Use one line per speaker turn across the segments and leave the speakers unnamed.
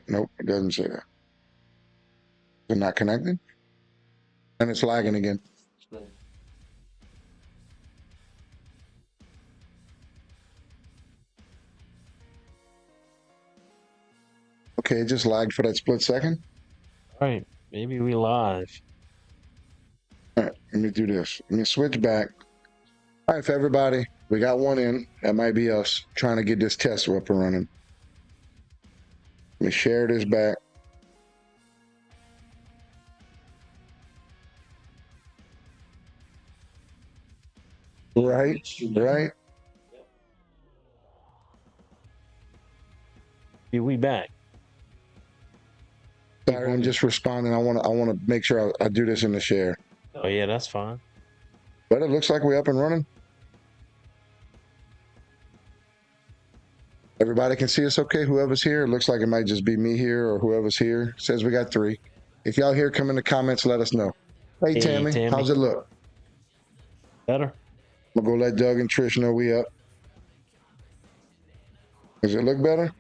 Nope, it doesn't say that. They're not connected, and it's lagging again. Okay, it just lagged for that split second.
All right, maybe we live.
All right, let me do this. Let me switch back. All right, for everybody, we got one in. That might be us trying to get this test up and running. Let me share this back. Right.
We back.
Sorry, I'm just responding. I want to make sure I do this in the share.
Oh yeah, that's fine.
But it looks like we're up and running. Everybody can see us okay? Whoever's here, it looks like it might just be me here or whoever's here. It says we got 3. If y'all here, come in the comments, let us know. Hey, Tammy, how's it look?
Better.
I'm going to go let Doug and Trish know we up. Does it look better?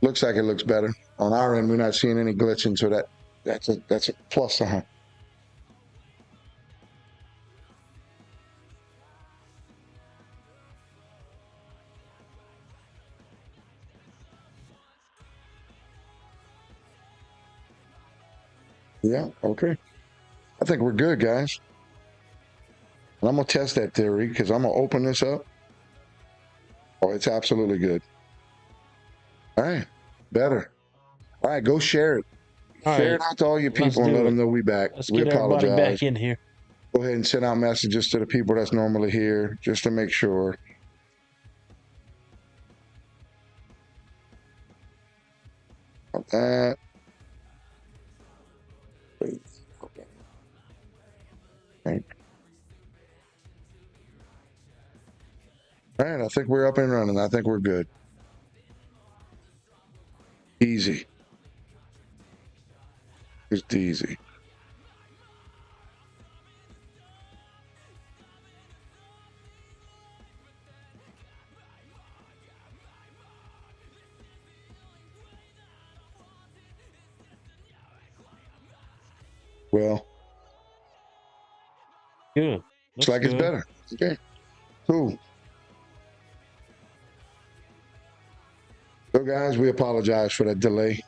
Looks like it looks better. On our end, we're not seeing any glitching, so that's a plus. Yeah, okay. I think we're good, guys. And I'm going to test that theory because I'm going to open this up. Oh, it's absolutely good. All right, better. All right, go share it. Share it out to all your people and let them know we back.
We apologize. Everybody back in here.
Go ahead and send out messages to the people that's normally here just to make sure. About that. Okay. All right, I think we're up and running. I think we're good. Easy. Just easy. Well,
good.
Looks like it's better. Okay, cool. So, guys, we apologize for that delay.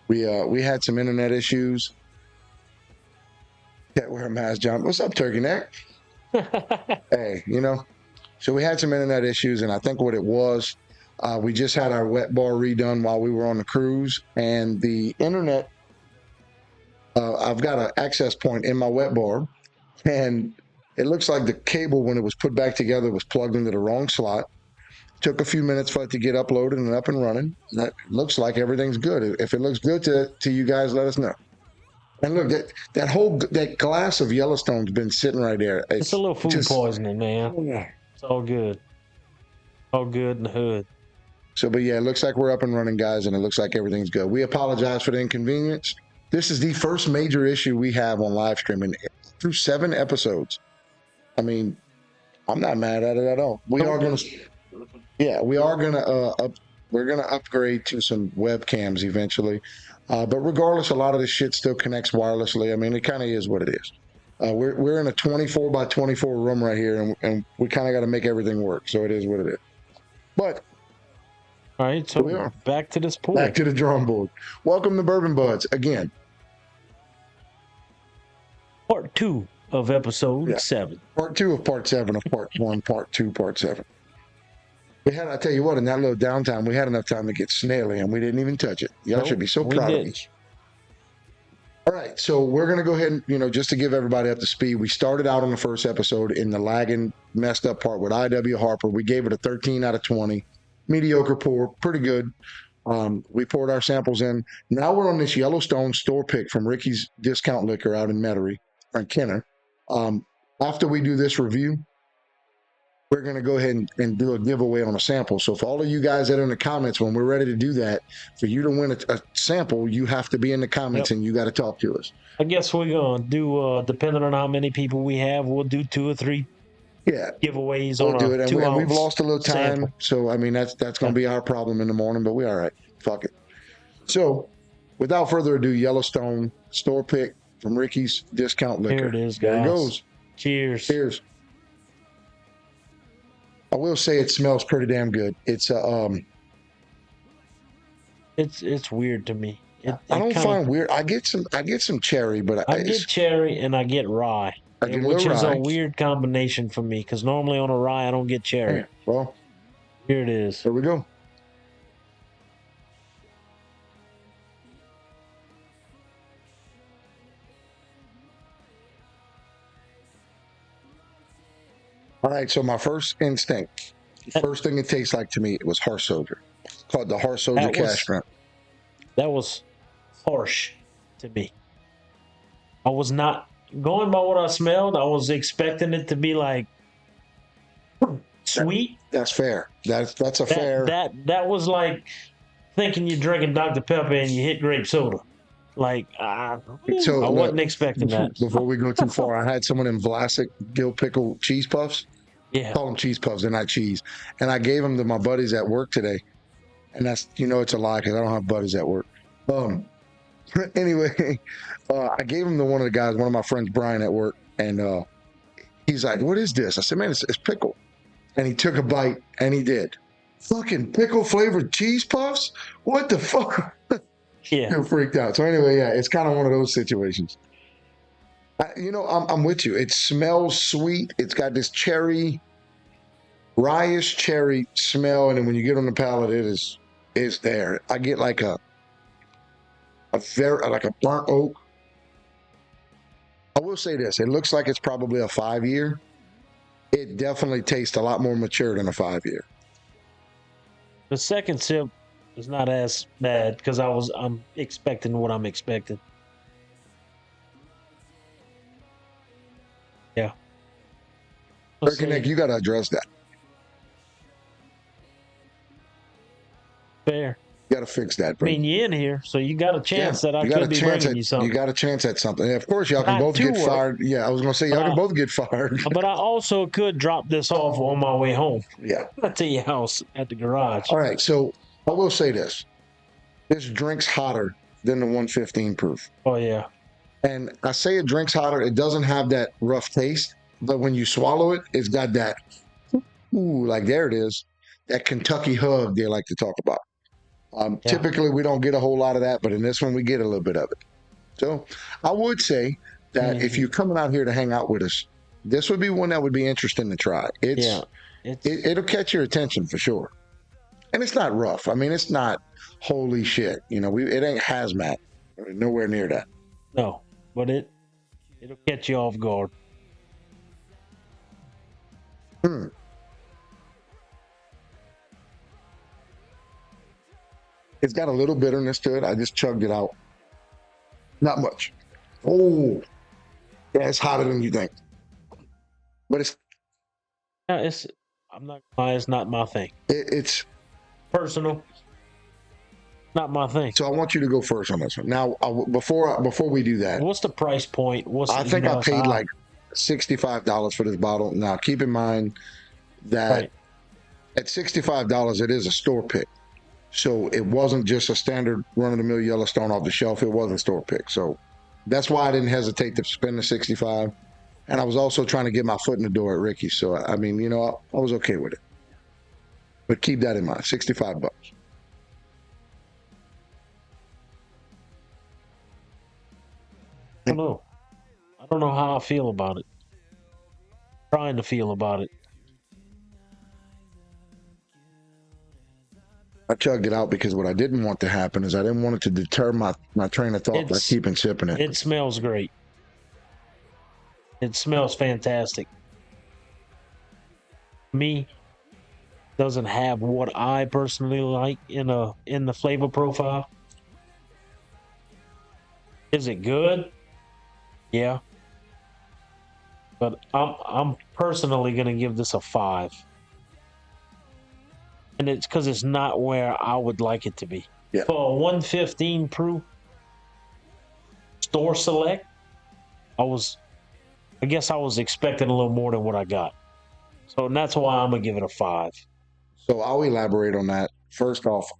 We had some internet issues. Can't wear a mask, John. What's up, Turkey Neck? Hey, so we had some internet issues, and I think what it was, we just had our wet bar redone while we were on the cruise, and the internet, I've got an access point in my wet bar, and it looks like the cable, when it was put back together, was plugged into the wrong slot. Took a few minutes for it to get uploaded and up and running. That looks like everything's good. If it looks good to you guys, let us know. And look, that glass of Yellowstone's been sitting right there.
It's a little food poisoning, man. Yeah. It's all good. All good in the hood.
So, but yeah, it looks like we're up and running, guys, and it looks like everything's good. We apologize for the inconvenience. This is the first major issue we have on live streaming through 7 episodes. I mean, I'm not mad at it at all. We are going to upgrade to some webcams eventually. But regardless, a lot of this shit still connects wirelessly. I mean, it kind of is what it is. We're in a 24 by 24 room right here, and we kind of got to make everything work. So it is what it is. But
all right, so we are back to this point.
Back to the drawing board. Welcome to Bourbon Budz again.
Part 2 of episode 7.
Part 2 of part 7 of part 1, part 2, part 7. I tell you what, in that little downtime, we had enough time to get snaily, and we didn't even touch it. Y'all should be so proud of us. All right, so we're going to go ahead and, just to give everybody up to speed, we started out on the first episode in the lagging, messed up part with I.W. Harper. We gave it a 13 out of 20. Mediocre pour, pretty good. We poured our samples in. Now we're on this Yellowstone store pick from Ricky's Discount Liquor out in Metairie, or in Kenner. After we do this review, we're going to go ahead and do a giveaway on a sample. So for all of you guys that are in the comments, when we're ready to do that, for you to win a sample, you have to be in the comments and you got to talk to us.
I guess we're going to do, depending on how many people we have, we'll do 2 or 3
Yeah.
giveaways
We'll
on
do it.
a
And,
2
and we've
ounce
lost a little time.
sample.
So, I mean, that's going to be our problem in the morning, but we all right. Fuck it. So, without further ado, Yellowstone store pick from Ricky's Discount Liquor.
Here it is, guys.
There it goes.
Cheers.
Cheers. I will say it smells pretty damn good. It's
it's weird to me.
I don't find weird. I get some cherry, but
I get cherry and I get rye, which is a weird combination for me because normally on a rye I don't get cherry.
Yeah, well,
here it is.
There we go. All right, so my first instinct, first thing it tastes like to me, it was horse soldier. Called the horse soldier cash shrimp.
That was harsh to me. I was not going by what I smelled. I was expecting it to be like sweet.
That's fair. That's a fair.
That was like thinking you're drinking Dr. Pepper and you hit grape soda. Like I wasn't expecting that.
Before we go too far, I had someone in Vlasic dill pickle cheese puffs.
Yeah,
call them cheese puffs. They're not cheese. And I gave them to my buddies at work today. And that's, it's a lie because I don't have buddies at work. Anyway, I gave them to one of the guys, one of my friends, Brian, at work. And he's like, "What is this?" I said, "Man, it's pickle." And he took a bite and he did. Fucking pickle flavored cheese puffs? What the fuck?
Yeah.
He freaked out. So anyway, yeah, it's kind of one of those situations. I'm with you. It smells sweet. It's got this cherry, rye-ish cherry smell, and then when you get on the palate, it's there. I get like a burnt oak. I will say this: it looks like it's probably a 5-year. It definitely tastes a lot more mature than a 5-year.
The second sip is not as bad because I'm expecting what I'm expecting. Yeah.
Nick, you got to address that.
Fair.
You got to fix that, bro.
I mean, you're in here, so you got a chance that I could be bringing you something.
You got a chance at something. Of course, y'all can both get fired. Yeah, I was going to say, y'all can both get fired.
But I also could drop this off on my way home.
Yeah.
To your house at the garage.
All right, so I will say this. This drink's hotter than the 115 proof.
Oh, yeah.
And I say it drinks hotter. It doesn't have that rough taste, but when you swallow it, it's got that, like there it is, that Kentucky hug they like to talk about. Typically, we don't get a whole lot of that, but in this one, we get a little bit of it. So I would say that if you're coming out here to hang out with us, this would be one that would be interesting to try. It'll catch your attention for sure. And it's not rough. I mean, it's not holy shit. It ain't hazmat. Nowhere near that.
No, but it'll catch you off guard.
It's got a little bitterness to it. I just chugged it out. Not much. Oh, yeah, it's hotter than you think. But it's.
Yeah, I'm not gonna lie, it's not my thing.
It's
personal. Not my thing.
So I want you to go first on this one. Now, before we do that,
what's the price point?
I think I paid like $65 for this bottle. Now, keep in mind that at $65, it is a store pick. So it wasn't just a standard run-of-the-mill Yellowstone off the shelf. It was a store pick. So that's why I didn't hesitate to spend the $65. And I was also trying to get my foot in the door at Ricky's. So, I mean, I was okay with it. But keep that in mind, $65.
I don't know how I feel about it. I'm trying to feel about it.
I chugged it out because what I didn't want to happen is I didn't want it to deter my train of thought by keeping sipping it.
It smells great. It smells fantastic. Me, doesn't have what I personally like in the flavor profile. Is it good? Yeah. But I'm personally gonna give this a 5. And it's because it's not where I would like it to be.
Yeah.
For a 115 proof store select, I guess I was expecting a little more than what I got. So that's why I'm gonna give it a 5.
So I'll elaborate on that. First off,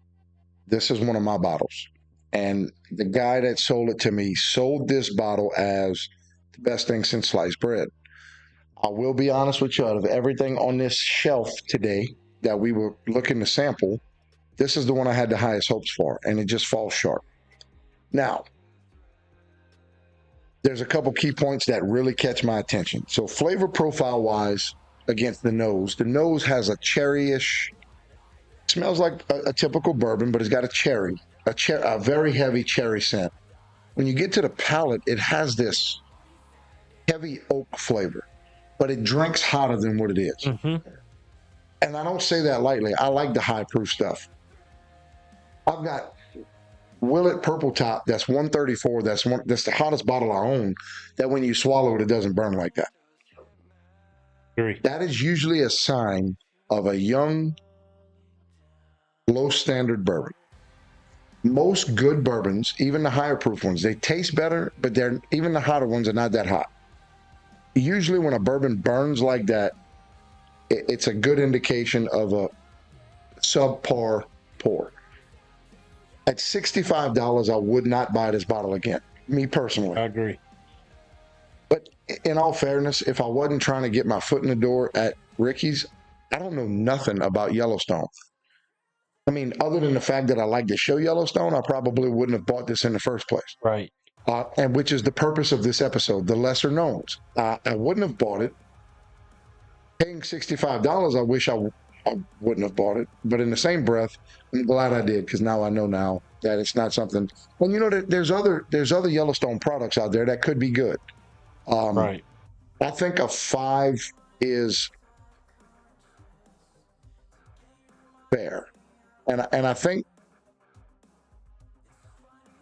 this is one of my bottles. And the guy that sold it to me sold this bottle as the best thing since sliced bread. I will be honest with you, out of everything on this shelf today that we were looking to sample, this is the one I had the highest hopes for, and it just falls short. Now, there's a couple key points that really catch my attention. So flavor profile wise, against the nose has a cherryish, smells like a typical bourbon, but it's got a very heavy cherry scent. When you get to the palate, it has this heavy oak flavor, but it drinks hotter than what it is.
Mm-hmm.
And I don't say that lightly. I like the high proof stuff. I've got Willet Purple Top. That's 134. That's the hottest bottle I own. That when you swallow it, it doesn't burn like that.
Agree.
That is usually a sign of a young, low standard bourbon. Most good bourbons, even the higher proof ones, they taste better, but even the hotter ones are not that hot. Usually when a bourbon burns like that, it's a good indication of a subpar pour. At $65, I would not buy this bottle again, me personally.
I agree.
But in all fairness, if I wasn't trying to get my foot in the door at Ricky's, I don't know nothing about Yellowstone. I mean, other than the fact that I like the show Yellowstone, I probably wouldn't have bought this in the first place.
Right.
And which is the purpose of this episode, the lesser knowns. I wouldn't have bought it. Paying $65, I wish I wouldn't have bought it. But in the same breath, I'm glad I did, because now I know now that it's not something. And you know that there's other Yellowstone products out there that could be good.
Right.
I think a 5 is fair, and I think,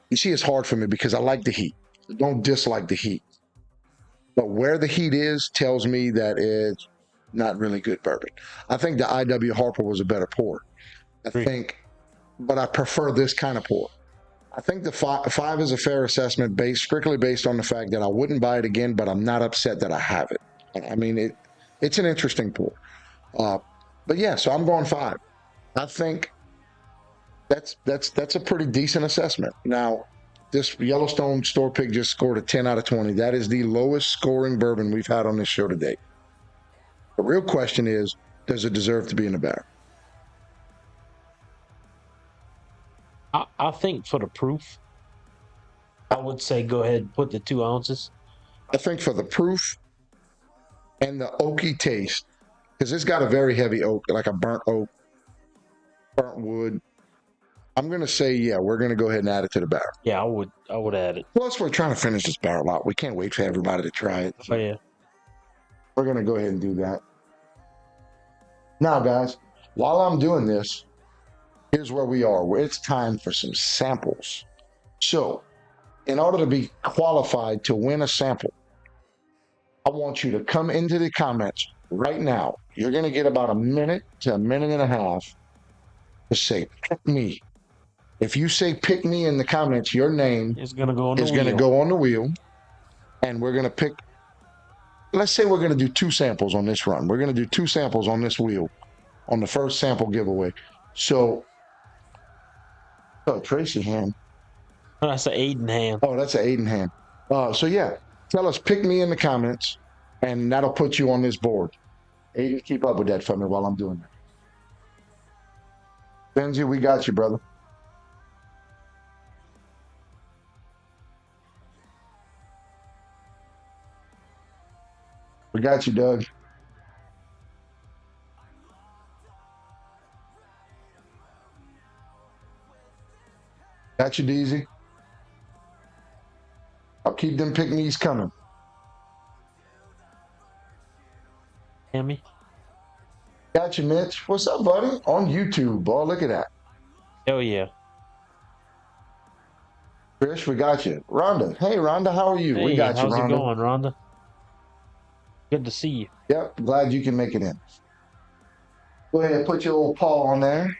you see, it's hard for me because I like the heat. I don't dislike the heat, but where the heat is tells me that it's not really good bourbon. I think the I.W. Harper was a better pour. But I prefer this kind of pour. I think the 5 is a fair assessment, strictly based on the fact that I wouldn't buy it again, but I'm not upset that I have it. I mean, it's an interesting pour. But yeah, so I'm going 5. I think that's a pretty decent assessment. Now, this Yellowstone Store Pick just scored a 10 out of 20. That is the lowest scoring bourbon we've had on this show to date. The real question is, does it deserve to be in the barrel?
I think for the proof, I would say go ahead and put the 2 ounces.
I think for the proof and the oaky taste, because it's got a very heavy oak, like a burnt oak, burnt wood. I'm going to say, yeah, we're going to go ahead and add it to the barrel.
Yeah, I would add it.
Plus, we're trying to finish this barrel out. We can't wait for everybody to try it.
Oh, yeah.
We're going to go ahead and do that. Now, guys, while I'm doing this, here's where we are. It's time for some samples. So, in order to be qualified to win a sample, I want you to come into the comments right now. You're going to get about a minute to a minute and a half to say, pick me. If you say pick me in the comments, your name
is going to go
on the wheel. And we're going to pick, let's say we're going to do 2 samples on this run. We're going to do 2 samples on this wheel on the first sample giveaway. So, Tracy hand.
Oh, that's an Aiden hand.
Oh, that's an Aiden hand. So yeah, tell us, pick me in the comments, and that'll put you on this board. Aiden, keep up with that for me while I'm doing that. Benji, we got you, brother. We got you, Doug. Got you, Deezy. I'll keep them pick-me's coming.
Tammy.
Got you, Mitch. What's up, buddy? On YouTube. Oh, look at that.
Oh, yeah.
Trish, we got you. Rhonda. Hey, Rhonda, how are you?
Hey,
we got you, Rhonda.
How's it going, Rhonda? Good to see you.
Yep, glad you can make it in. Go ahead and put your old paw on there.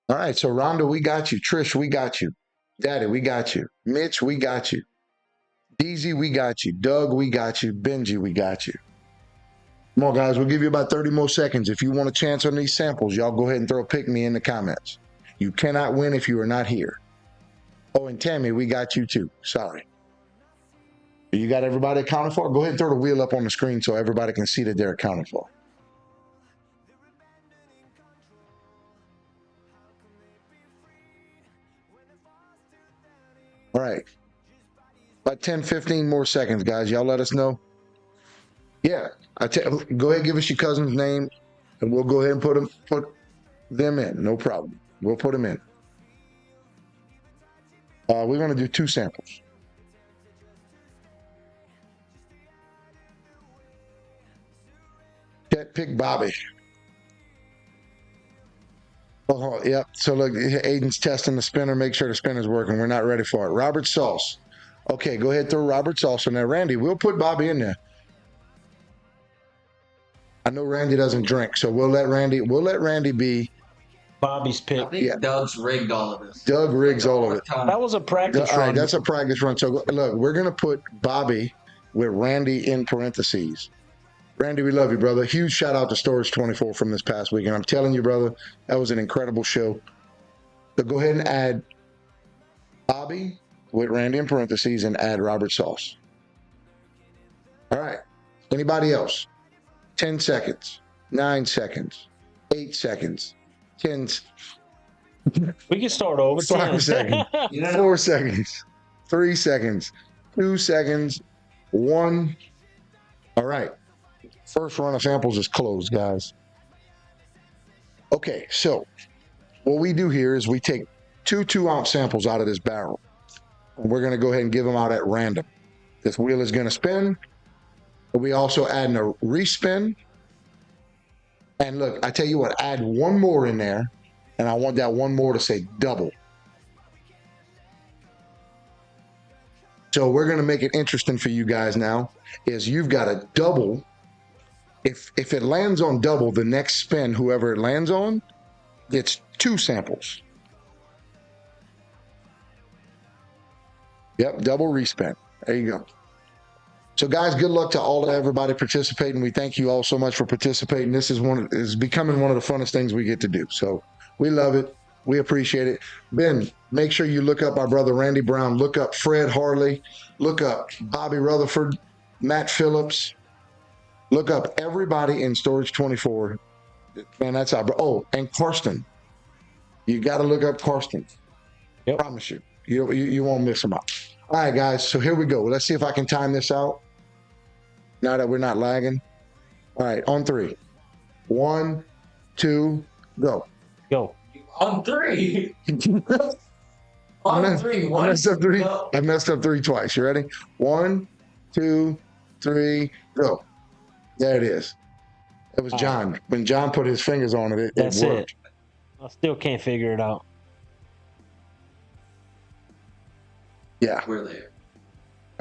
All right, so Rhonda, we got you. Trish, we got you. Daddy, we got you. Mitch, we got you. DZ, we got you. Doug, we got you. Benji, we got you. Come on, guys. We'll give you about 30 more seconds. If you want a chance on these samples, y'all go ahead and throw a pick me in the comments. You cannot win if you are not here. Oh, and Tammy, we got you too. Sorry. You got everybody accounted for? Go ahead and throw the wheel up on the screen so everybody can see that they're accounted for. All right. About 10, 15 more seconds, guys. Y'all let us know. Yeah. Go ahead and give us your cousin's name, and we'll go ahead and put them in. No problem. We'll put them in. We're going to do 2 samples. Pick Bobby. Oh, yep. So look, Aiden's testing the spinner. Make sure the spinner's working. We're not ready for it. Robert Sauce. Okay, go ahead, throw Robert Sauce in there. Randy, we'll put Bobby in there. I know Randy doesn't drink, so we'll let Randy be
Bobby's pick.
I think Doug's rigged all of this.
Doug rigs all of it.
That was a practice run.
All right, that's a practice run. So look, we're gonna put Bobby with Randy in parentheses. Randy, we love you, brother. Huge shout out to Storage 24 from this past weekend. I'm telling you, brother, that was an incredible show. So go ahead and add Bobby with Randy in parentheses and add Robert Sauce. All right. Anybody else? 10 seconds, 9 seconds, 8 seconds, 10.
We can start over.
5 seconds, 4 seconds, 3 seconds, 2 seconds, 1. All right. First run of samples is closed, guys. Okay, so what we do here is we take 2 2-ounce samples out of this barrel. And we're going to go ahead and give them out at random. This wheel is going to spin. But we also add a respin. And look, I tell you what, add 1 more in there. And I want that 1 more to say double. So we're going to make it interesting for you guys now. Is you've got a double. If it lands on double, the next spin, whoever it lands on, gets 2 samples. Yep, double respin. There you go. So, guys, good luck to everybody participating. We thank you all so much for participating. This is becoming one of the funnest things we get to do. So, we love it. We appreciate it. Ben, make sure you look up our brother Randy Brown. Look up Fred Harley. Look up Bobby Rutherford, Matt Phillips. Look up everybody in Storage 24. Man, that's our bro. Oh, and Karsten. You got to look up Karsten.
Yep.
I promise you. You won't miss them out. All right, guys. So here we go. Let's see if I can time this out. Now that we're not lagging. All right, on 3. 1, 2, go.
Go.
On 3.
On
3.
I messed up 3. Go. I messed up 3 twice. You ready? 1, 2, 3, go. There it is. It was John. When John put his fingers on it, it worked.
I still can't figure it out.
Yeah.
We're there.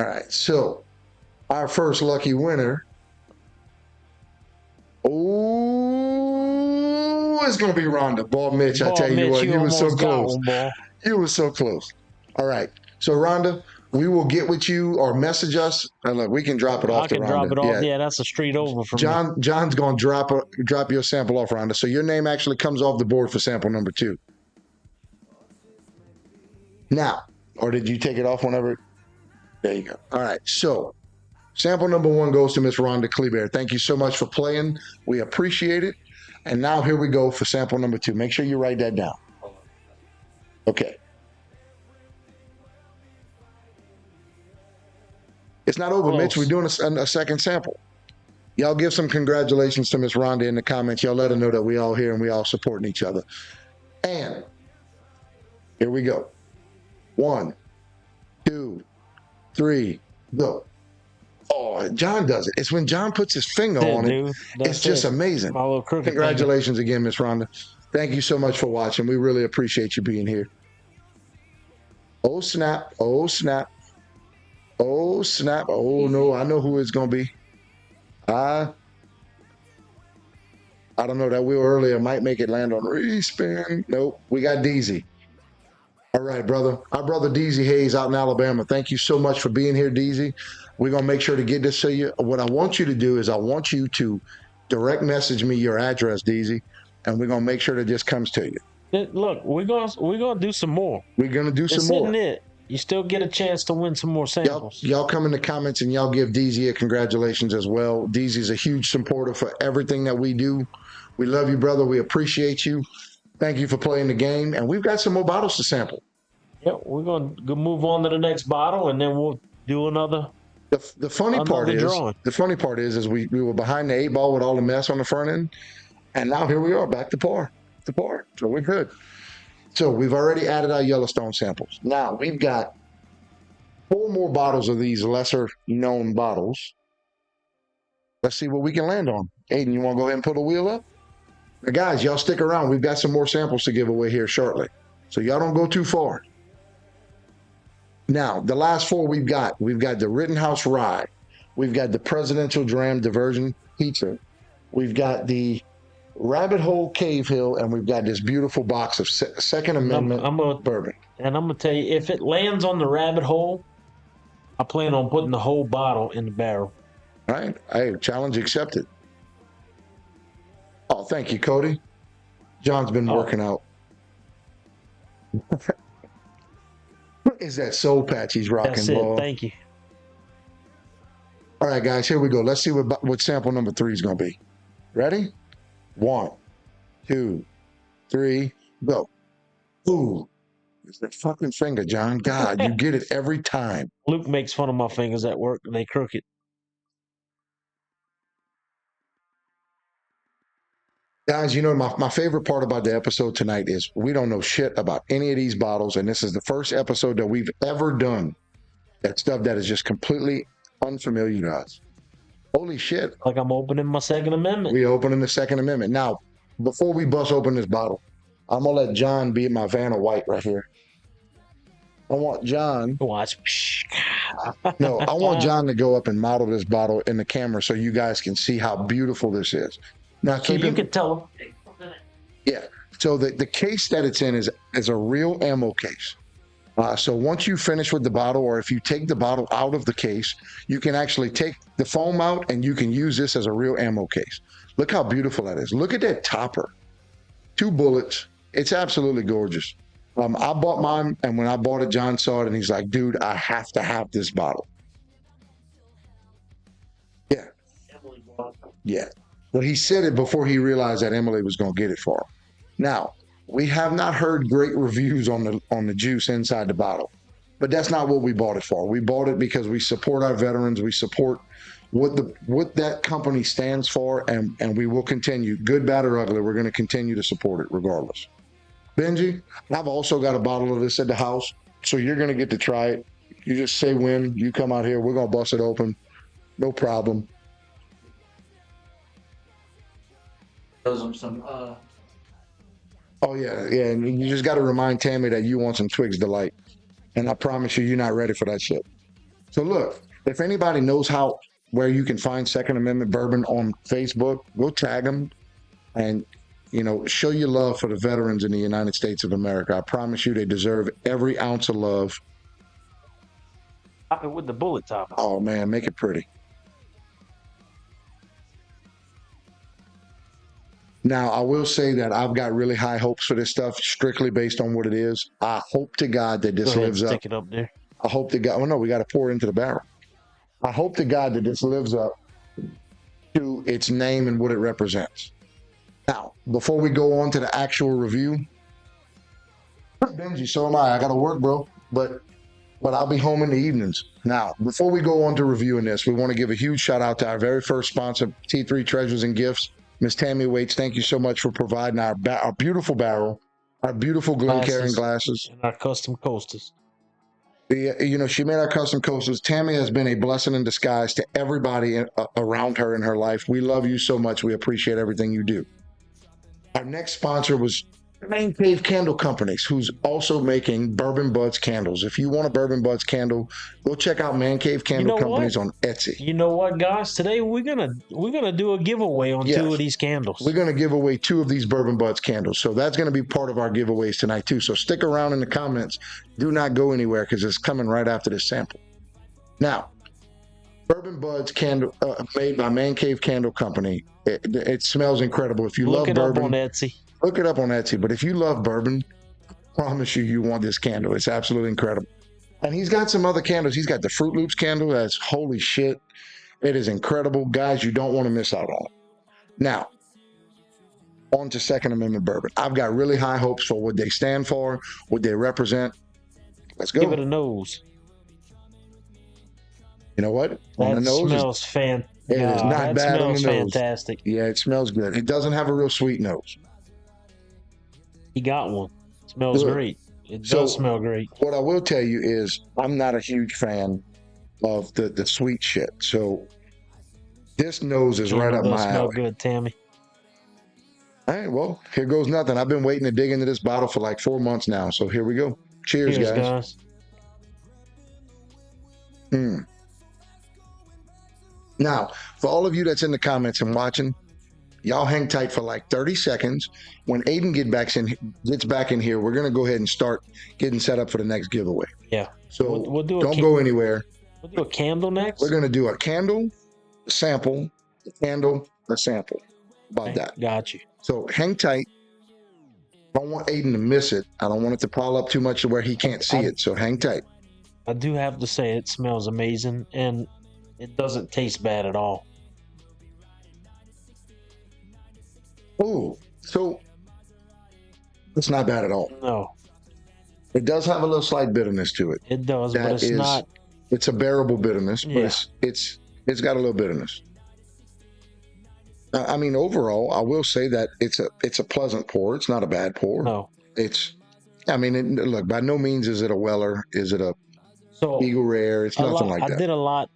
All right. So, our first lucky winner. Oh, it's going to be Rhonda. Ball Mitch, I tell you what, you were so close. You were so close. All right. So, Rhonda, we will get with you or message us. And look, we can drop it off to Rhonda. I can drop it off.
Yeah, that's a street over from
me. John's going to drop your sample off, Rhonda. So, your name actually comes off the board for sample number 2. Now, or did you take it off whenever? There you go. All right. So, sample number 1 goes to Miss Rhonda Kleber. Thank you so much for playing. We appreciate it. And now here we go for sample number 2. Make sure you write that down. Okay. It's not over, Mitch. We're doing a second sample. Y'all give some congratulations to Miss Rhonda in the comments. Y'all let her know that we all here and we all supporting each other. And here we go. 1, 2, 3, go. Oh, John does it. It's when John puts his finger on it. It's just amazing. Congratulations again, Miss Rhonda. Thank you so much for watching. We really appreciate you being here. Oh, snap. Oh, snap. Oh, snap. Oh, no. I know who it's going to be. I don't know. That wheel earlier might make it land on respin. Nope. We got DZ. All right, brother. Our brother DZ Hayes out in Alabama. Thank you so much for being here, DZ. We're going to make sure to get this to you. What I want you to do is I want you to direct message me your address, DZ, and we're going to make sure that this comes to you.
Look, we're gonna do some more.
We're going to do some more.
Isn't it? You still get a chance to win some more samples.
Y'all come in the comments and y'all give DZ a congratulations as well. DZ is a huge supporter for everything that we do. We love you, brother. We appreciate you. Thank you for playing the game. And we've got some more bottles to sample.
Yep, we're going to move on to the next bottle, and then we'll do another.
The funny part is we were behind the 8 ball with all the mess on the front end, and now here we are back to par. So we're good. So we've already added our Yellowstone samples. Now we've got 4 more bottles of these lesser known bottles. Let's see what we can land on. Aiden, you want to go ahead and put a wheel up? Now, guys, y'all stick around. We've got some more samples to give away here shortly. So y'all don't go too far. Now, the last 4 we've got the Rittenhouse Rye. We've got the Presidential Dram Diversion Pizza. We've got the Rabbit Hole Cave Hill, and we've got this beautiful box of Second Amendment bourbon.
And I'm going to tell you, if it lands on the rabbit hole, I plan on putting the whole bottle in the barrel.
All right. Hey, challenge accepted. Oh, thank you, Cody. John's been working out. What is that soul patch he's rocking,
That's it.
bro?
Thank you.
All right, guys, here we go. Let's see what sample number 3 is going to be. Ready? 1, 2, 3, go. Ooh, it's that fucking finger, John. God, you get it every time.
Luke makes fun of my fingers at work, and they crooked.
Guys, you know, my favorite part about the episode tonight is we don't know shit about any of these bottles, and this is the first episode that we've ever done that stuff that is just completely unfamiliar to us. Holy shit.
Like I'm opening my Second Amendment.
We opening the Second Amendment. Now, before we bust open this bottle, I'm going to let John be my Vanna White right here. I want John.
Watch.
No, I want John to go up and model this bottle in the camera so you guys can see how beautiful this is. Now,
So you can tell them.
Yeah. So the case that it's in is a real ammo case. So once you finish with the bottle, or if you take the bottle out of the case, you can actually take the foam out and you can use this as a real ammo case. Look how beautiful that is. Look at that topper. 2 bullets. It's absolutely gorgeous. I bought mine, and when I bought it, John saw it, and he's like, dude, I have to have this bottle. Yeah. Yeah. Well, he said it before he realized that Emily was going to get it for him. Now, we have not heard great reviews on the juice inside the bottle, but that's not what we bought it for. We bought it because we support our veterans. We support what that company stands for, and we will continue. Good, bad, or ugly, we're going to continue to support it regardless. Benji, I've also got a bottle of this at the house, so you're going to get to try it. You just say when you come out here, we're going to bust it open. No problem.
Some
Oh, yeah, and you just got to remind Tammy that you want some Twigs Delight. And I promise you're not ready for that shit. So look, if anybody knows where you can find Second Amendment bourbon on Facebook, go tag them and, show your love for the veterans in the United States of America. I promise you they deserve every ounce of love.
Top it with the bullet top.
Oh, man, make it pretty. Now, I will say that I've got really high hopes for this stuff, strictly based on what it is. I hope to God that this lives up.
Stick it up there.
I hope to God. Oh, no, we got to pour it into the barrel. I hope to God that this lives up to its name and what it represents. Now, before we go on to the actual review, Benji, so am I. I got to work, bro. But I'll be home in the evenings. Now, before we go on to reviewing this, we want to give a huge shout out to our very first sponsor, T3 Treasures and Gifts. Miss Tammy Waits, thank you so much for providing our beautiful barrel, our beautiful Glencairn glasses,
and our custom coasters.
She made our custom coasters. Tammy has been a blessing in disguise to everybody around her in her life. We love you so much. We appreciate everything you do. Our next sponsor was Man Cave Candle Companies, who's also making Bourbon Budz candles. If you want a Bourbon Budz candle, go check out Man Cave Candle Companies on Etsy.
You know what, guys? Today we're gonna do a giveaway on 2 of these candles.
We're gonna give away 2 of these Bourbon Budz candles, so that's gonna be part of our giveaways tonight too. So stick around in the comments. Do not go anywhere because it's coming right after this sample. Now, Bourbon Budz candle made by Man Cave Candle Company. It smells incredible. If you love bourbon,
look it up on Etsy.
Look it up on Etsy. But if you love bourbon, I promise you want this candle. It's absolutely incredible. And he's got some other candles. He's got the Fruit Loops candle. That's holy shit. It is incredible. Guys, you don't want to miss out on it. Now, on to Second Amendment bourbon. I've got really high hopes for what they stand for, what they represent. Let's go.
Give it a nose.
You know what?
On the nose smells fantastic.
It is not bad on the nose.
Fantastic.
Yeah, it smells good. It doesn't have a real sweet nose.
He got one. It smells great. It does smell great.
What I will tell you is I'm not a huge fan of the sweet shit. So this nose is right up my alley.
Smell good, Tammy.
All right, well, here goes nothing. I've been waiting to dig into this bottle for like 4 months now. So here we go. Cheers guys. Now, for all of you that's in the comments and watching, y'all hang tight for like 30 seconds. When Aiden gets back in here, we're going to go ahead and start getting set up for the next giveaway.
Yeah.
So we'll don't go anywhere.
We'll do a candle next.
We're going to do a candle, a sample, a candle, a sample. About that.
Got you.
So hang tight. I don't want Aiden to miss it. I don't want it to pile up too much to where he can't see it. So hang tight.
I do have to say it smells amazing, and it doesn't taste bad at all.
Oh, so it's not bad at all.
No.
It does have a little slight bitterness to it.
It does, but it's not.
It's a bearable bitterness, but it's got a little bitterness. I mean, overall, I will say that it's a pleasant pour. It's not a bad pour.
No.
Look, by no means is it a Weller. Is it a Eagle Rare? It's nothing like that.
I did a lot.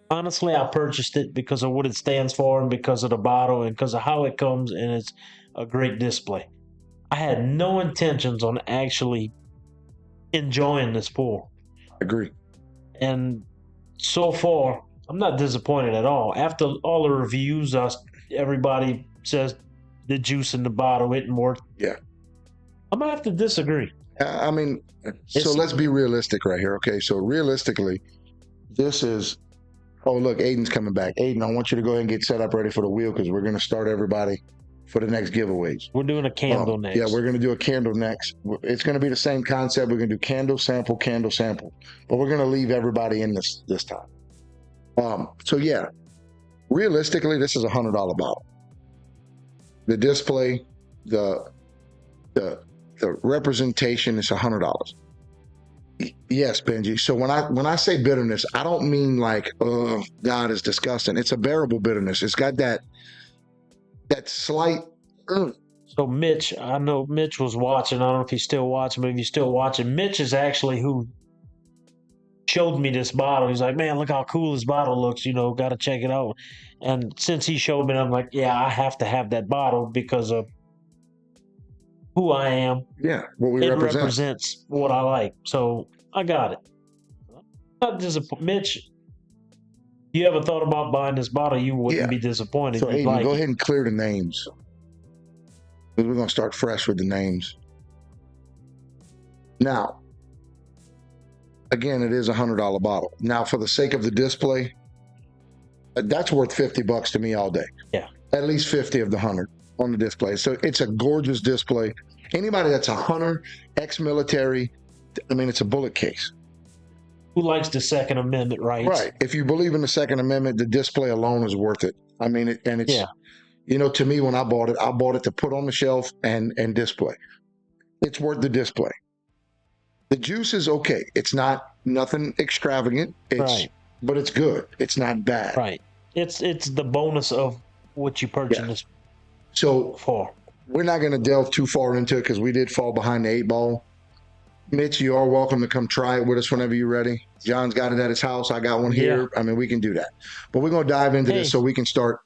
Honestly, I purchased it because of what it stands for and because of the bottle and because of how it comes, and it's a great display. I had no intentions on actually enjoying this pour.
I agree.
And so far, I'm not disappointed at all. After all the reviews, everybody says the juice in the bottle isn't worth.
Yeah.
I'm going to have to disagree.
I mean, so let's be realistic right here, okay? So realistically, this is... Oh, look, Aiden's coming back. Aiden, I want you to go ahead and get set up ready for the wheel because we're going to start everybody for the next giveaways.
We're doing a candle next.
Yeah, we're going to do a candle next. It's going to be the same concept. We're going to do candle, sample. But we're going to leave everybody in this time. So, yeah, realistically, this is a $100 bottle. The display, the representation is $100. Yes, Benji. So when I say bitterness, I don't mean like, oh, God, it's disgusting. It's a bearable bitterness. It's got that slight.
So Mitch, I know Mitch was watching. I don't know if he's still watching, but if he's still watching, Mitch is actually who showed me this bottle. He's like, man, look how cool this bottle looks. You know, got to check it out. And since he showed me, I'm like, yeah, I have to have that bottle because of who I am.
Yeah, what
it represents what I like. So I got it. Not disappointed. Mitch, you ever thought about buying this bottle? You wouldn't be disappointed.
So Aiden, go ahead and clear the names. We're going to start fresh with the names. Now, again, it is a $100 bottle. Now, for the sake of the display, that's worth $50 to me all day.
Yeah.
At least 50 of the 100 on the display. So it's a gorgeous display. Anybody that's a hunter, ex-military, I mean, it's a bullet case.
Who likes the Second Amendment rights?
Right. If you believe in the Second Amendment, the display alone is worth it. I mean, it's, you know, to me, when I bought it to put on the shelf and display. It's worth the display. The juice is okay. It's nothing extravagant. But it's good. It's not bad.
Right. It's the bonus of what you purchased this for.
We're not going to delve too far into it because we did fall behind the 8-ball. Mitch, you are welcome to come try it with us whenever you're ready. John's got it at his house. I got one here. I mean, we can do that. But we're going to dive into this so we can start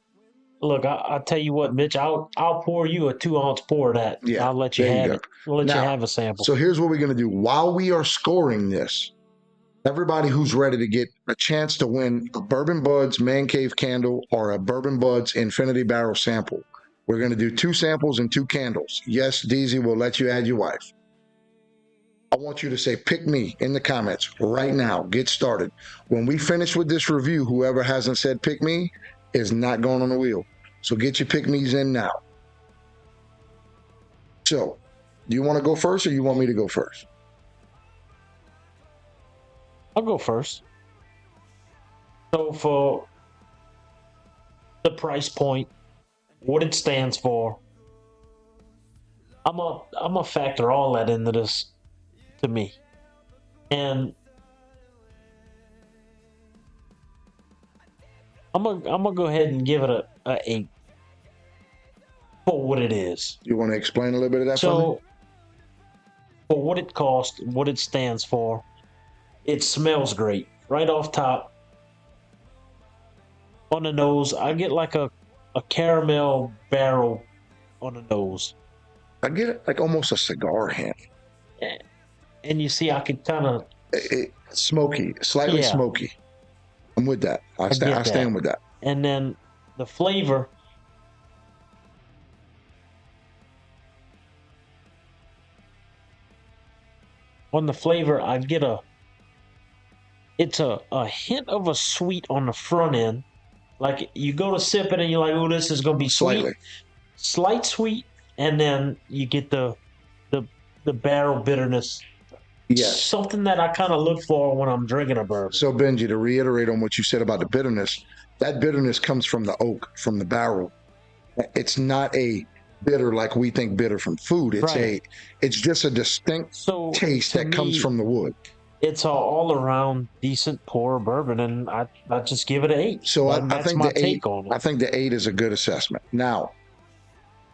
Look, I tell you what, Mitch, I'll pour you a 2-ounce pour of that.
Yeah,
I'll let you
there you
have
go.
it. I'll let you
Now,
have a sample.
So here's what we're going to do. While we are scoring this, everybody who's ready to get a chance to win a Bourbon Budz Man Cave candle or a Bourbon Budz Infinity Barrel sample, we're going to do 2 samples and 2 candles. Yes, DZ will let you add your wife. I want you to say, pick me in the comments right now. Get started. When we finish with this review, whoever hasn't said pick me is not going on the wheel. So get your pick me's in now. So, do you want to go first or you want me to go first?
I'll go first. So for the price point, what it stands for, I'm a factor all that into this to me. And I'm gonna go ahead and give it a 8 for what it is.
You want to explain a little bit of that for me?
So for what it costs, what it stands for, it smells great. Right off top, on the nose, I get like a caramel barrel on the nose.
I get it like almost a cigar hand.
And you see, I could kind of...
Smoky, slightly smoky. I'm with that. I stand with that.
And then the flavor... On the flavor, I get it's a hint of a sweet on the front end. Like you go to sip it and you're like, oh, this is going to be sweet.
Slightly.
Slight sweet. And then you get the barrel bitterness.
Yes.
Something that I kind of look for when I'm drinking a bourbon.
So Benji, to reiterate on what you said about the bitterness, that bitterness comes from the oak, from the barrel. It's not a bitter like we think bitter from food. It's it's just a distinct taste that comes from the wood.
It's an all-around decent pour of bourbon, and I just give it an 8.
So I think
my
the 8.
take on it.
I think the 8 is a good assessment. Now,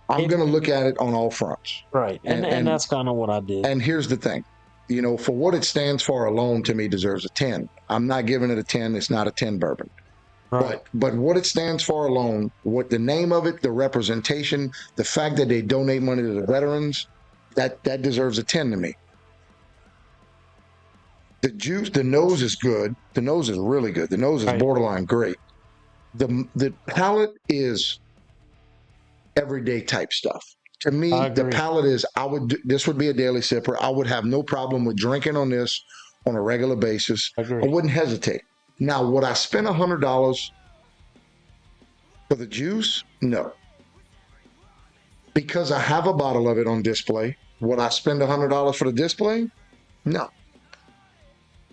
I'm going to look at it on all fronts.
Right, and that's kind of what I did.
And here's the thing, you know, for what it stands for alone, to me, deserves a 10. I'm not giving it a 10. It's not a 10 bourbon. Right. But what it stands for alone, what the name of it, the representation, the fact that they donate money to the veterans, that deserves a 10 to me. The juice, the nose is good. The nose is really good. The nose is borderline great. The palate is everyday type stuff. To me, the palate is, this would be a daily sipper. I would have no problem with drinking on this on a regular basis. I wouldn't hesitate. Now, would I spend $100 for the juice? No. Because I have a bottle of it on display, would I spend $100 for the display? No.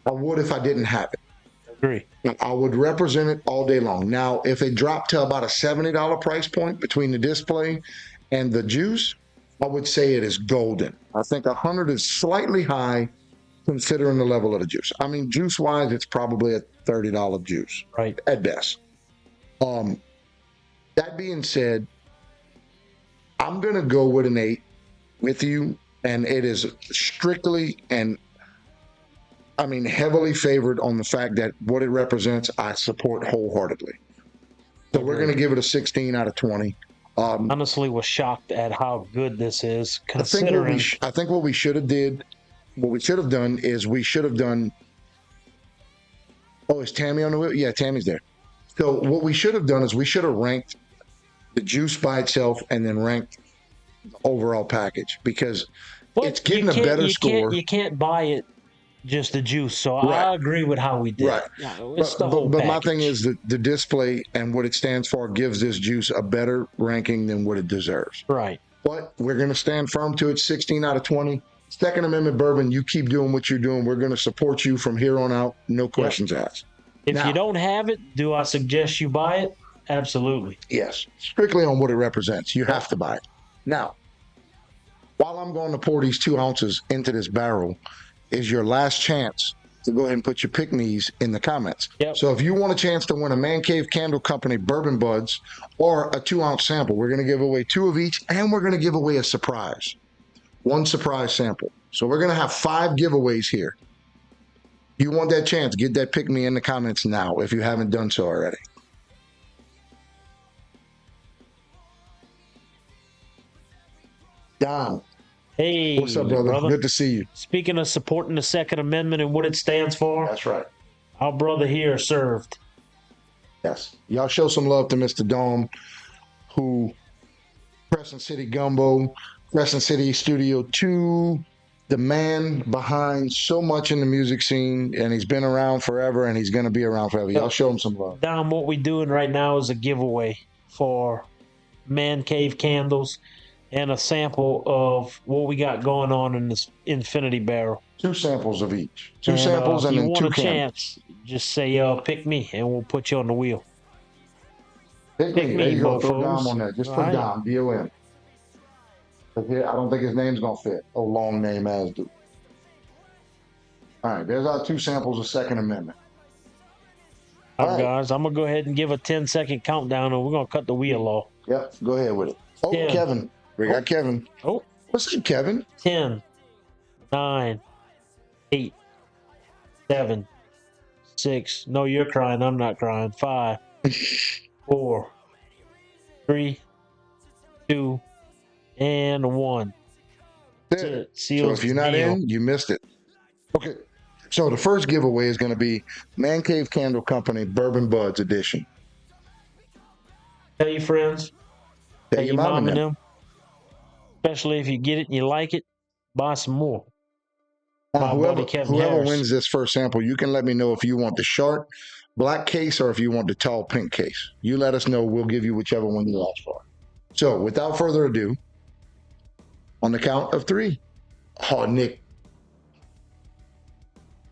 I would if I didn't have it.
Agree.
I would represent it all day long. Now, if it dropped to about a $70 price point between the display and the juice, I would say it is golden. I think 100 is slightly high considering the level of the juice. I mean, juice-wise, it's probably a $30 juice, right, at best. That being said, I'm going to go with an 8 with you, and it is strictly and heavily favored on the fact that what it represents, I support wholeheartedly. So we're going to give it a 16 out of 20.
Honestly, was shocked at how good this is. Considering,
I think what we should have done is we should have done. Oh, is Tammy on the wheel? Yeah, Tammy's there. So what we should have done is we should have ranked the juice by itself and then ranked the overall package, because it's getting a better score.
You can't buy it just the juice. So I agree with how we did.
Right.
Yeah, but
my thing is that the display and what it stands for gives this juice a better ranking than what it deserves.
Right.
But we're going to stand firm to it. 16 out of 20. Second Amendment bourbon, you keep doing what you're doing. We're going to support you from here on out. No questions asked.
If you don't have it, do I suggest you buy it? Absolutely.
Yes. Strictly on what it represents. You have to buy it. Now, while I'm going to pour these 2 ounces into this barrel, is your last chance to go ahead and put your pick-me's in the comments.
Yep.
So if you want a chance to win a Man Cave Candle Company Bourbon Budz or a 2-ounce sample, we're going to give away 2 of each, and we're going to give away a surprise. 1 surprise sample. So we're going to have 5 giveaways here. You want that chance, get that pick-me in the comments now if you haven't done so already. Don.
Hey,
What's up, brother? Good to see you.
Speaking of supporting the Second Amendment and what it stands for,
that's right.
Our brother here served.
Yes. Y'all show some love to Mr. Dome, who Crescent City Gumbo, Crescent City Studio 2, the man behind so much in the music scene, and he's been around forever, and he's going to be around forever. Y'all show him some love.
Dom, what we're doing right now is a giveaway for Man Cave Candles and a sample of what we got going on in this infinity barrel.
2 samples of each. 2 samples and then 2 candles. If you want a chance,
just say, pick me, and we'll put you on the wheel.
Pick me. There you go. Throw Dom on there. Just put Dom, D-O-M. I don't think his name's going to fit. A long name as do. All right, there's our 2 samples of Second Amendment.
All right, guys, I'm going to go ahead and give a 10-second countdown, and we're going to cut the wheel off.
Yep, go ahead with it. Oh,
10.
Kevin. We got Kevin.
Oh.
What's up, Kevin?
10, 9, 8, 7, 6. No, you're crying. I'm not crying. 5, 4, 3, 2, and 1.
That's it. So if you're not in, you missed it. Okay. So the first giveaway is going to be Man Cave Candle Company Bourbon Budz edition.
Tell your friends.
Tell your mom and them.
Especially if you get it and you like it, buy some more.
Whoever wins this first sample, you can let me know if you want the sharp black case or if you want the tall pink case. You let us know. We'll give you whichever one you ask for. So without further ado, on the count of 3. Oh, Nick.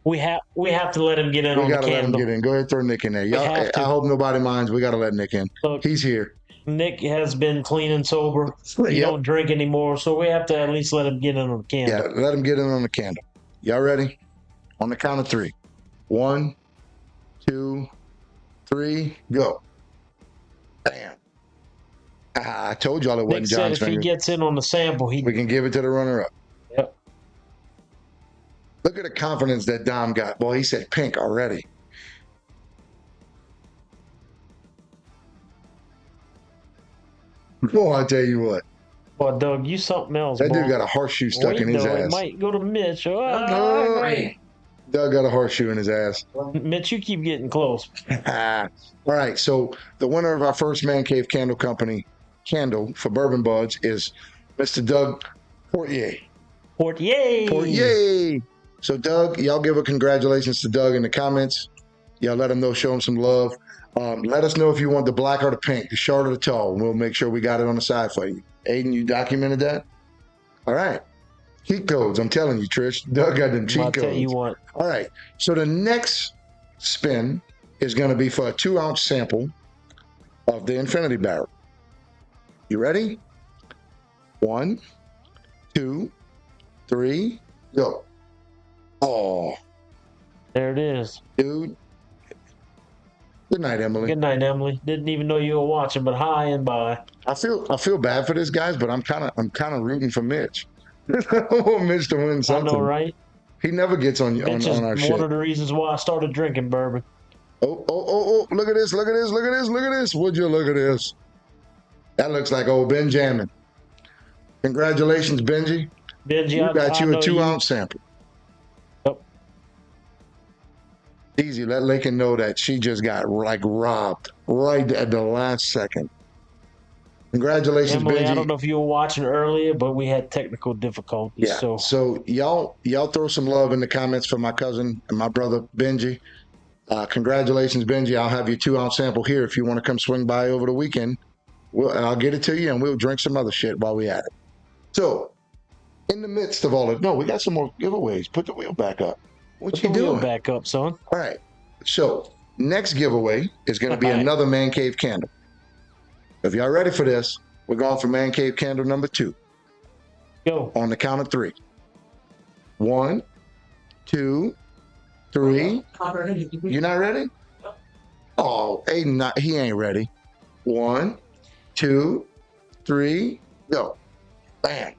We have to let him get in on the candle. We got to let him get in.
Go ahead, throw Nick in there. I hope nobody minds. We got to let Nick in. Look, he's here.
Nick has been clean and sober. He don't drink anymore, so we have to at least let him get in on the candle.
Yeah, let him get in on the candle. Y'all ready? On the count of 3. 1, 2, 3, go. Bam. I told y'all it wasn't John's
finger. If he gets in on the sample,
we can give it to the runner-up.
Yep.
Look at the confidence that Dom got. Boy, he said pink already. Boy, I tell you what.
Boy, Doug, you something else.
That dude got a horseshoe stuck in his ass.
It might go to Mitch.
Doug got a horseshoe in his ass.
Mitch, you keep getting close.
All right, so the winner of our first Man Cave Candle Company candle for Bourbon Budz is Mr. Doug Portier.
Portier!
So, Doug, y'all give a congratulations to Doug in the comments. Y'all let him know, show him some love. Let us know if you want the black or the pink, the short or the tall. We'll make sure we got it on the side for you. Aiden, you documented that? All right. Cheat codes. I'm telling you, Trish. Doug got them cheat codes.
I'll tell you what.
All right. So the next spin is going to be for a 2-ounce sample of the Infinity Barrel. You ready? 1, 2, 3, go. Oh.
There it is.
Dude. Good night, Emily.
Good night, Emily. Didn't even know you were watching, but hi and bye.
I feel bad for this guys, but I'm kind of rooting for Mitch. I want Mitch to win something.
I know, right?
He never gets on our shit.
One of the reasons why I started drinking bourbon.
Oh! Look at this! Look at this! Look at this! Look at this! Would you look at this? That looks like old Benjamin. Congratulations, Benji.
Benji,
you got you a 2-ounce sample.
Yep.
Easy. Let Lakin know that she just got robbed right at the last second. Congratulations,
Emily,
Benji.
I don't know if you were watching earlier, but we had technical difficulties.
Yeah. So y'all throw some love in the comments for my cousin and my brother Benji. Congratulations, Benji. I'll have your 2-ounce sample here if you want to come swing by over the weekend. I'll get it to you, and we'll drink some other shit while we at it. So, in the midst of all of we got some more giveaways. Put the wheel back up. What you doing?
Put the wheel back up, son.
All right. So, next giveaway is going to be another Man Cave candle. If y'all ready for this, we're going for Man Cave candle number 2.
Go.
On the count of 3. 1, 2, 3. You not ready? Oh, Aiden, he ain't ready. 1, 2, 3, go. Bam.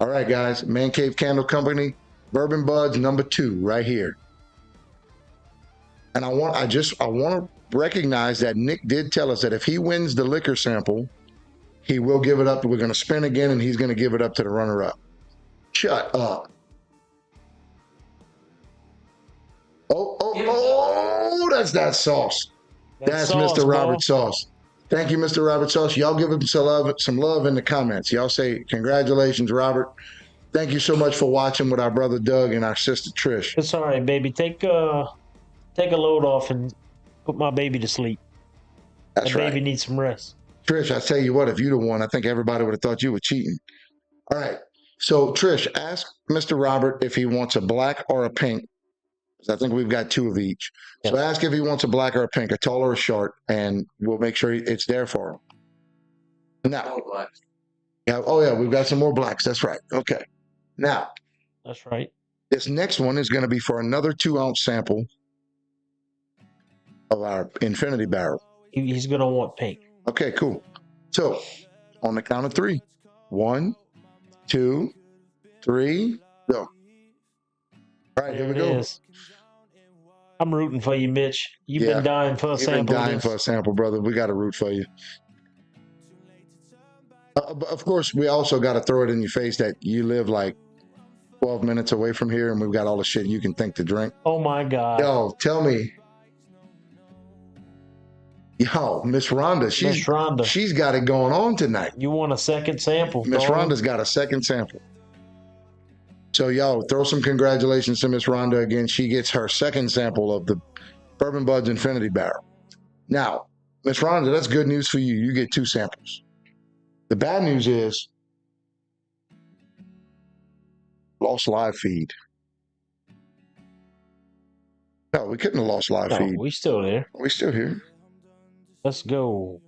All right, guys. Man Cave Candle Company, Bourbon Budz number 2 right here. And I want to recognize that Nick did tell us that if he wins the liquor sample, he will give it up. We're going to spin again, and he's going to give it up to the runner-up. Shut up. Oh, that's that sauce. That's sauce, Mr. Robert Sauce. Thank you, Mr. Robert Sauce. Y'all give him some love in the comments. Y'all say, congratulations, Robert. Thank you so much for watching with our brother Doug and our sister Trish.
It's all right, baby. Take a load off and put my baby to sleep.
That's right.
Baby needs some rest.
Trish, I tell you what, if you'd have won, I think everybody would have thought you were cheating. All right. So, Trish, ask Mr. Robert if he wants a black or a pink. I think we've got 2 of each. Yep. So ask if he wants a black or a pink, a tall or a short, and we'll make sure it's there for him. Now, we've got some more blacks. That's right. Okay. Now,
that's right.
This next one is going to be for another 2-ounce sample of our infinity barrel.
He's going to want pink.
Okay, cool. So, on the count of 3. 1, 2, 3, go. All right, here we go.
I'm rooting for you, Mitch. You've been dying for a sample.
You've been dying for a sample, brother. We got to root for you. But of course, we also got to throw it in your face that you live like 12 minutes away from here, and we've got all the shit you can think to drink.
Oh, my God.
Yo, tell me. Yo, Miss Rhonda, she's got it going on tonight.
You want a second sample?
Miss Rhonda's got a second sample. So, yo, throw some congratulations to Miss Rhonda again. She gets her second sample of the Bourbon Budz Infinity Barrel. Now, Miss Rhonda, that's good news for you. You get 2 samples. The bad news is lost live feed. No, we couldn't have lost live feed.
We still there.
We still here.
Let's go.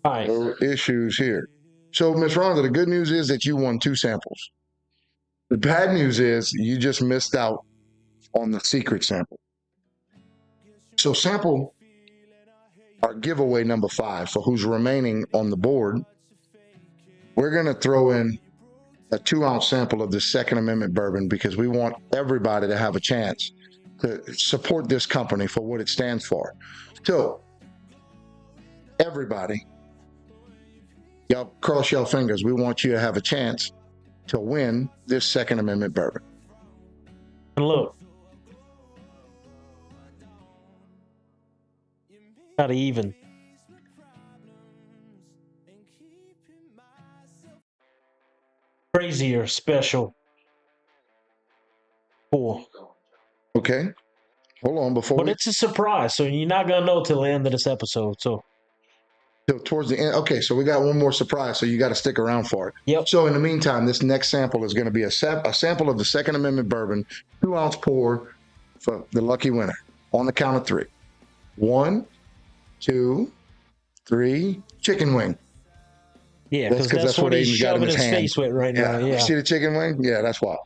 All right.
No issues here. So, Miss Rhonda, the good news is that you won 2 samples. The bad news is you just missed out on the secret sample. So, sample our giveaway number 5 for who's remaining on the board. We're going to throw in a 2-ounce sample of the Second Amendment bourbon because we want everybody to have a chance to support this company for what it stands for. So, everybody, y'all cross your fingers. We want you to have a chance to win this Second Amendment bourbon.
And look, not even. Crazier special. 4.
Okay. Hold on before.
But it's a surprise, so you're not gonna know till the end of this episode. So
towards the end. Okay, so we got one more surprise, so you got to stick around for it.
Yep.
So in the meantime, this next sample is going to be a sample of the Second Amendment bourbon, 2-ounce pour for the lucky winner. On the count of 3. 1, 2, 3. Chicken wing.
Yeah, because that's what he's shoving his face with right now. Yeah.
You see the chicken wing? Yeah, that's why.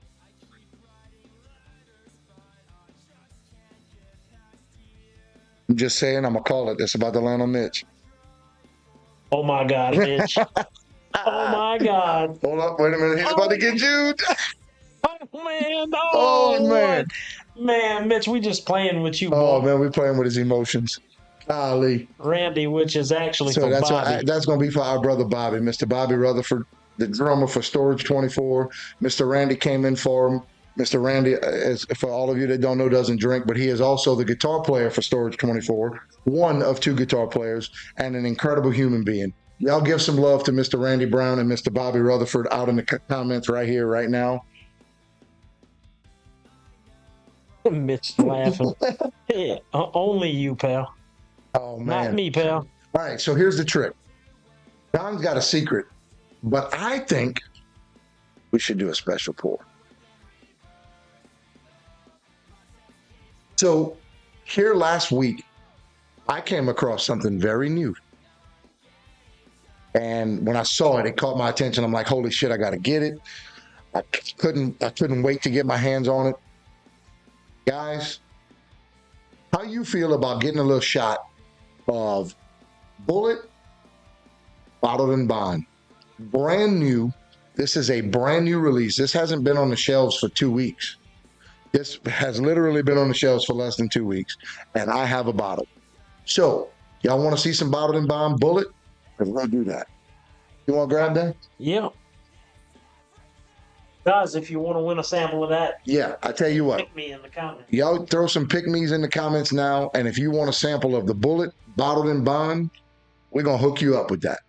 I'm just saying, I'm going to call it. It's about to land on Mitch.
Oh, my God, Mitch. Oh, my God.
Hold up. Wait a minute. He's about to get Jude.
Oh, man. Oh, man. Man, Mitch, we just playing with you,
Oh,
boy.
man, we playing with his emotions. Golly.
Randy, which is actually
so
for
that's
Bobby.
That's going to be for our brother Bobby, Mr. Bobby Rutherford, the drummer for Storage 24. Mr. Randy came in for him. Mr. Randy, for all of you that don't know, doesn't drink, but he is also the guitar player for Storage 24, one of 2 guitar players, and an incredible human being. Y'all give some love to Mr. Randy Brown and Mr. Bobby Rutherford out in the comments right here, right now.
Mitch laughing. Yeah, only you, pal.
Oh, man.
Not me, pal.
All right, so here's the trick. Don's got a secret, but I think we should do a special pour. So here last week, I came across something very new. And when I saw it, it caught my attention. I'm like, holy shit, I got to get it. I couldn't wait to get my hands on it. Guys, how you feel about getting a little shot of Bullet Bottled and Bond? Brand new. This is a brand new release. This hasn't been on the shelves for 2 weeks. This has literally been on the shelves for less than 2 weeks, and I have a bottle. So, y'all want to see some Bottled and Bond Bullet? We'll do that. You want to grab that?
Yeah. Guys, if you want to win a sample of that,
yeah, I tell you what.
pick me in the comments.
Y'all throw some pick-me's in the comments now, and if you want a sample of the Bullet bottled in bond, we're going to hook you up with that.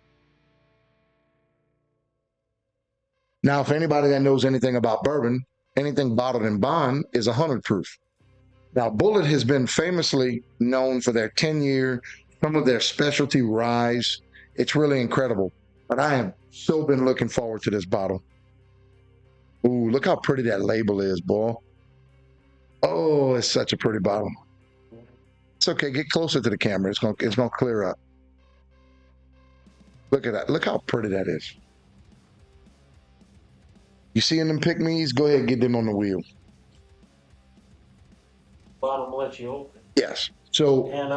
Now, if anybody that knows anything about bourbon, anything bottled in bond is 100 proof. Now, Bullet has been famously known for their 10-year, some of their specialty ryes. It's really incredible. But I have so been looking forward to this bottle. Ooh, look how pretty that label is, boy. Oh, it's such a pretty bottle. It's okay. Get closer to the camera. It's gonna clear up. Look at that. Look how pretty that is. You seeing them pick-me's? Go ahead and get them on the wheel.
Bottom let you open.
Yes. So,
and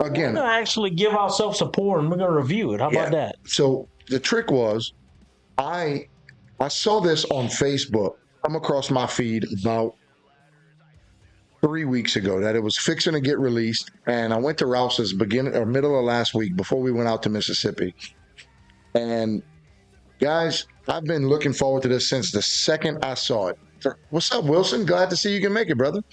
again,
we're going to actually give ourselves a pour and we're going to review it. How about that?
So the trick was, I saw this on Facebook come across my feed about 3 weeks ago that it was fixing to get released, and I went to Rouse's beginning or middle of last week before we went out to Mississippi. And guys, I've been looking forward to this since the second I saw it. What's up, Wilson? Glad to see you can make it, brother.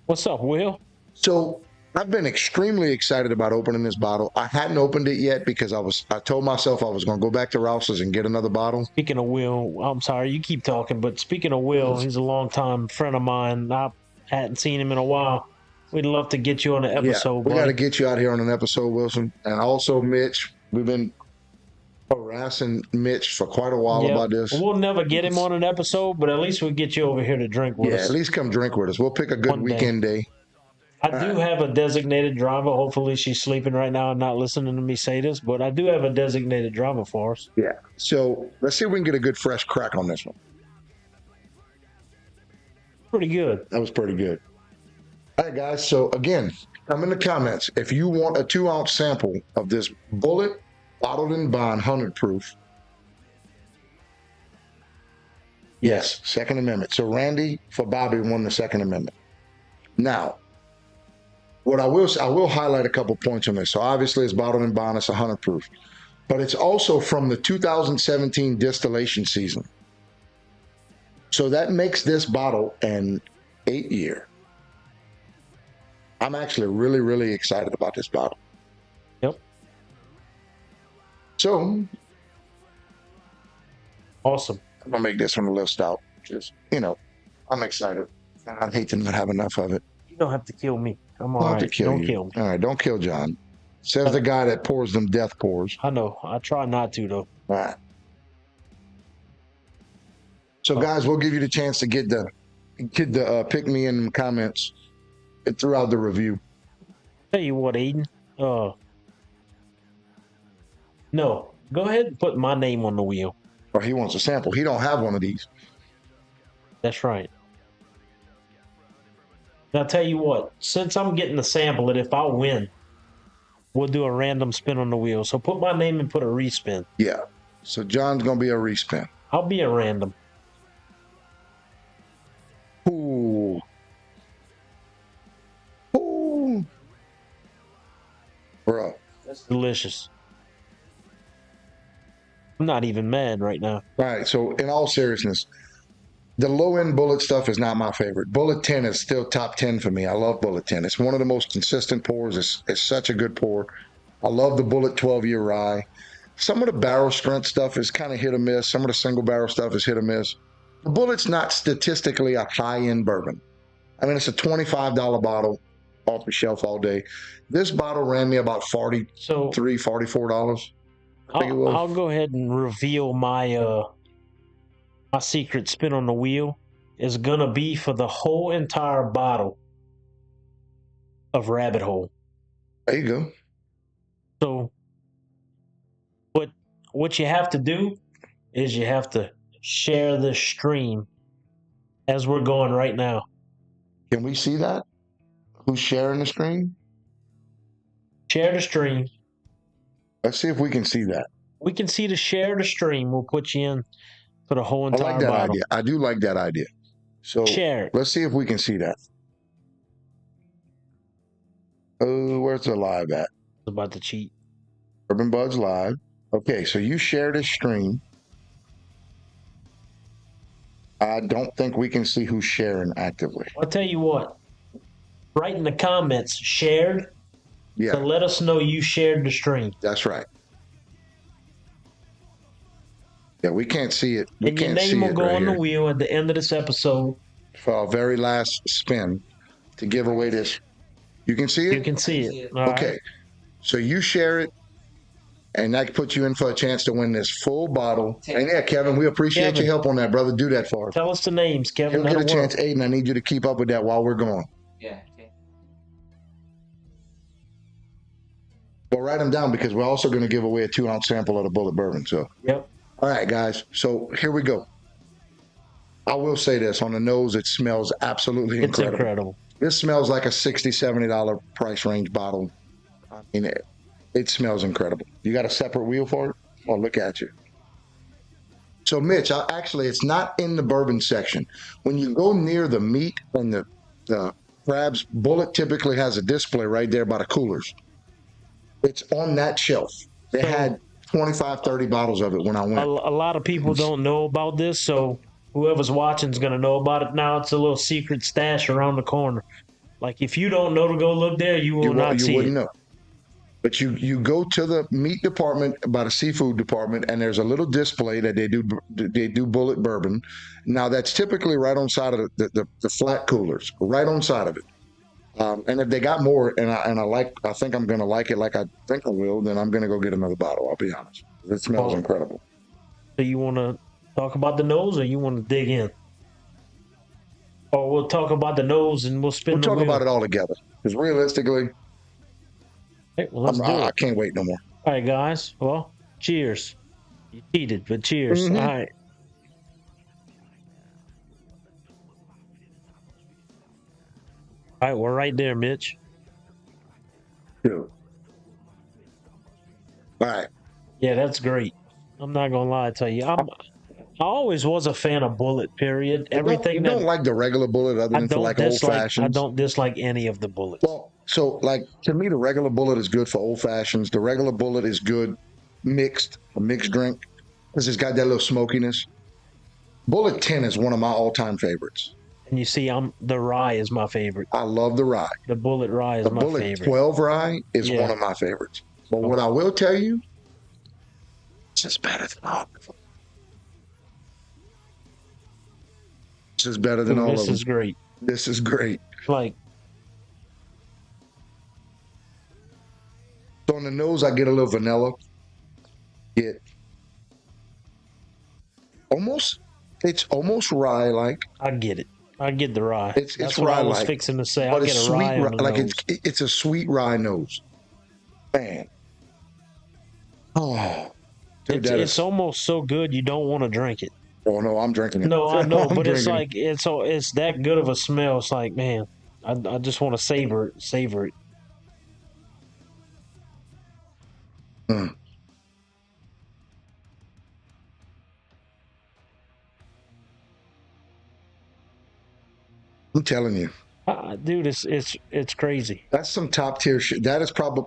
What's up, Will?
So I've been extremely excited about opening this bottle. I hadn't opened it yet because I told myself I was going to go back to Rouse's and get another bottle.
Speaking of Will, I'm sorry, you keep talking, but speaking of Will, he's a longtime friend of mine. I hadn't seen him in a while. We'd love to get you on an episode.
We got to get you out here on an episode, Wilson. And also, Mitch, we've been harassing Mitch for quite a while about this.
We'll never get him on an episode, but at least we'll get you over here to drink with us.
Yeah, at least come drink with us. We'll pick a good weekend day.
I do have a designated driver. Hopefully she's sleeping right now and not listening to me say this, but I do have a designated driver for us.
Yeah. So let's see if we can get a good fresh crack on this one.
Pretty good.
That was pretty good. All right, guys. So again, come in the comments if you want a 2-ounce sample of this Bullet bottled in bond 100 proof. Yes, Second Amendment. So Randy for Bobby won the Second Amendment. Now, what I will highlight a couple points on this. So obviously it's bottled in bond, it's 100 proof, but it's also from the 2017 distillation season. So that makes this bottle an 8-year. I'm actually really, really excited about this bottle.
Yep.
So
awesome.
I'm gonna make this one a little stout. Just, I'm excited. I'd hate to not have enough of it.
You don't have to kill me. I'm all right. Don't kill me.
All right, don't kill John. Says the guy that pours them death pours.
I know. I try not to, though.
All right. So, guys, we'll give you the chance to get the pick me in the comments throughout the review.
Tell you what, Aiden. No, go ahead and put my name on the wheel.
Or he wants a sample. He don't have one of these.
That's right. Now, I'll tell you what. Since I'm getting to sample it, if I win, we'll do a random spin on the wheel. So put my name and put a respin.
Yeah. So John's gonna be a respin.
I'll be a random.
Ooh. Ooh. Bro.
That's delicious. I'm not even mad right now.
All right. So in all seriousness, the low-end Bullet stuff is not my favorite. Bullet 10 is still top 10 for me. I love Bullet 10. It's one of the most consistent pours. It's such a good pour. I love the Bullet 12-year rye. Some of the barrel strength stuff is kind of hit or miss. Some of the single barrel stuff is hit or miss. The Bullet's not statistically a high-end bourbon. I mean, it's a $25 bottle off the shelf all day. This bottle ran me about $43, $44.
I'll go ahead and reveal my my secret spin on the wheel is gonna be for the whole entire bottle of Rabbit Hole.
There you go.
So what you have to do is you have to share the stream as we're going right now.
Can we see that? Who's sharing the screen?
Share the stream.
Let's see if we can see that.
We can see the share the stream. We'll put you in for the whole entire
I like that
bottle.
idea. I do like that idea. So
share it.
Let's see if we can see that. Oh, where's the live at?
About to cheat.
Bourbon Budz live. Okay, so you share this stream. I don't think we can see who's sharing actively.
I'll tell you what. Write in the comments, shared.
Yeah.
To let us know you shared the stream.
That's right. Yeah, we can't see it. We
and your
can't
name will go
right
on
here.
the wheel at the end of this episode.
For our very last spin to give away this. You can see it?
You can see it. All
okay.
Right.
So you share it, and that puts you in for a chance to win this full bottle. And yeah, Kevin, we appreciate your help on that, brother. Do that for us.
Tell us the names, Kevin.
You'll get a chance, Aiden. I need you to keep up with that while we're going.
Yeah.
Well, write them down because we're also going to give away a 2-ounce sample of the Bullet Bourbon. So,
yep.
All right, guys. So here we go. I will say this on the nose, it smells absolutely incredible.
It's incredible.
This smells like a $60, $70 price range bottle. I mean, it smells incredible. You got a separate wheel for it? Oh, look at you. So, Mitch, actually, it's not in the bourbon section. When you go near the meat and the crabs, Bullet typically has a display right there by the coolers. It's on that shelf. They had 25, 30 bottles of it when I went.
A lot of people don't know about this, so whoever's watching is going to know about it now. It's a little secret stash around the corner. Like, if you don't know to go look there, you will not see it. You wouldn't know.
But you go to the meat department by the seafood department, and there's a little display that they do Bullet Bourbon. Now, that's typically right on side of the flat coolers, right on side of it. And if they got more, and I think I'm going to like it like I think I will, then I'm going to go get another bottle, I'll be honest. It smells incredible.
So you want to talk about the nose, or you want to dig in? Or we'll talk about the nose and we'll spin the wheel.
We'll talk about it all together. Because realistically,
hey, well, let's do it.
I can't wait no more.
All right, guys. Well, cheers. You cheated, but cheers.
Mm-hmm.
All right. All right, we're right there, Mitch.
Yeah. All right.
Yeah, that's great. I'm not gonna lie to you. I always was a fan of Bullet. Period. Everything.
You don't like the regular Bullet, other than for like old fashions.
I don't dislike any of the Bullets.
Well, so like to me, the regular Bullet is good for old fashions. The regular Bullet is good a mixed drink because it's got that little smokiness. Bullet 10 is one of my all-time favorites.
And you see, the rye is my favorite.
I love the rye.
The Bullet rye is my favorite.
The Bullet 12 rye is one of my favorites. But what I will tell you, it's just better than all of them. This is better than all of them.
This is great.
This is great.
Like,
so on the nose, I get a little vanilla. It's almost rye-like.
I get it. I get the rye.
That's
what I was fixing to say. I get a rye on the nose.
It's a sweet rye nose. Man. Oh. Dude,
it's almost so good you don't want to drink it.
Oh, no, I'm drinking it.
No, I know, but it's like, it's that good of a smell. It's like, man, I just want to savor it.
Mm. I'm telling you,
dude, it's crazy.
That's some top tier shit. That is probably.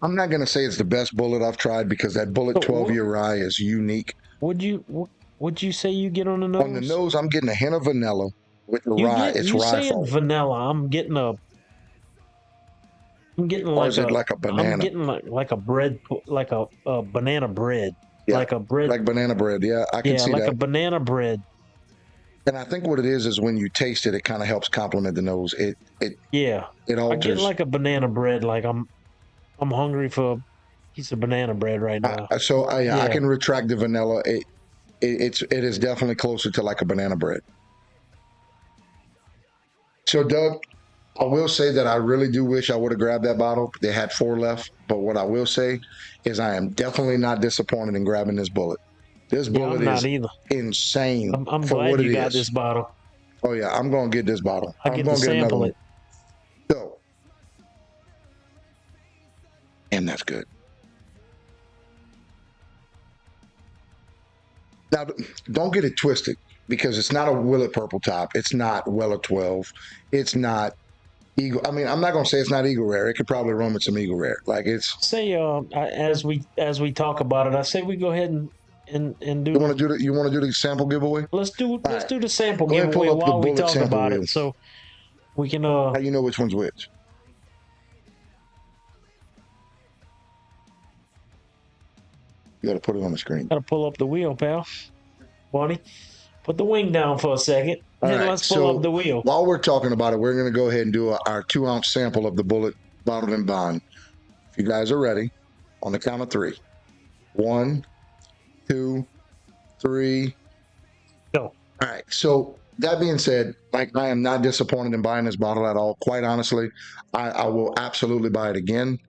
I'm not gonna say it's the best Bullet I've tried because that Bullet 12-year rye is unique.
Would you say you get on the nose?
On the nose, I'm getting a hint of vanilla with the rye. It's rye forward.
Vanilla. I'm getting like
a banana?
I'm getting like a bread, like a banana bread,
yeah,
like a bread,
like banana bread. Yeah, I can see that.
Yeah, like a banana bread.
And I think what it is when you taste it, it kind of helps complement the nose. It alters.
I get like a banana bread. Like I'm hungry for a piece of banana bread right now.
I can retract the vanilla. It is definitely closer to like a banana bread. So Doug, I will say that I really do wish I would have grabbed that bottle. They had 4 left, but what I will say is I am definitely not disappointed in grabbing this Bullet. This Bullet is insane.
I'm glad you got this bottle.
Oh yeah, I'm gonna get this bottle.
I'm gonna get another one.
So, and that's good. Now, don't get it twisted because it's not a Willet Purple Top. It's not Weller 12. It's not Eagle. I mean, I'm not gonna say it's not Eagle Rare. It could probably run with some Eagle Rare. Like it's.
Say, as we talk about it, I say we go ahead and do.
You want to do the sample giveaway?
Let's do the sample
Go ahead and pull
giveaway
up the
while we
bullet
talk
sample
about
wheels.
it, so we can.
How you know which one's which? You got to put it on the screen.
Got to pull up the wheel, pal. Bonnie, put the wing down for a second.
All
And
right,
let's pull up the wheel.
While we're talking about it, we're going to go ahead and do our 2-ounce sample of the bullet bottled in bond. If you guys are ready, on the count of 3. 1, 2, 3.
Go.
All right. So that being said, like I am not disappointed in buying this bottle at all. Quite honestly, I will absolutely buy it again.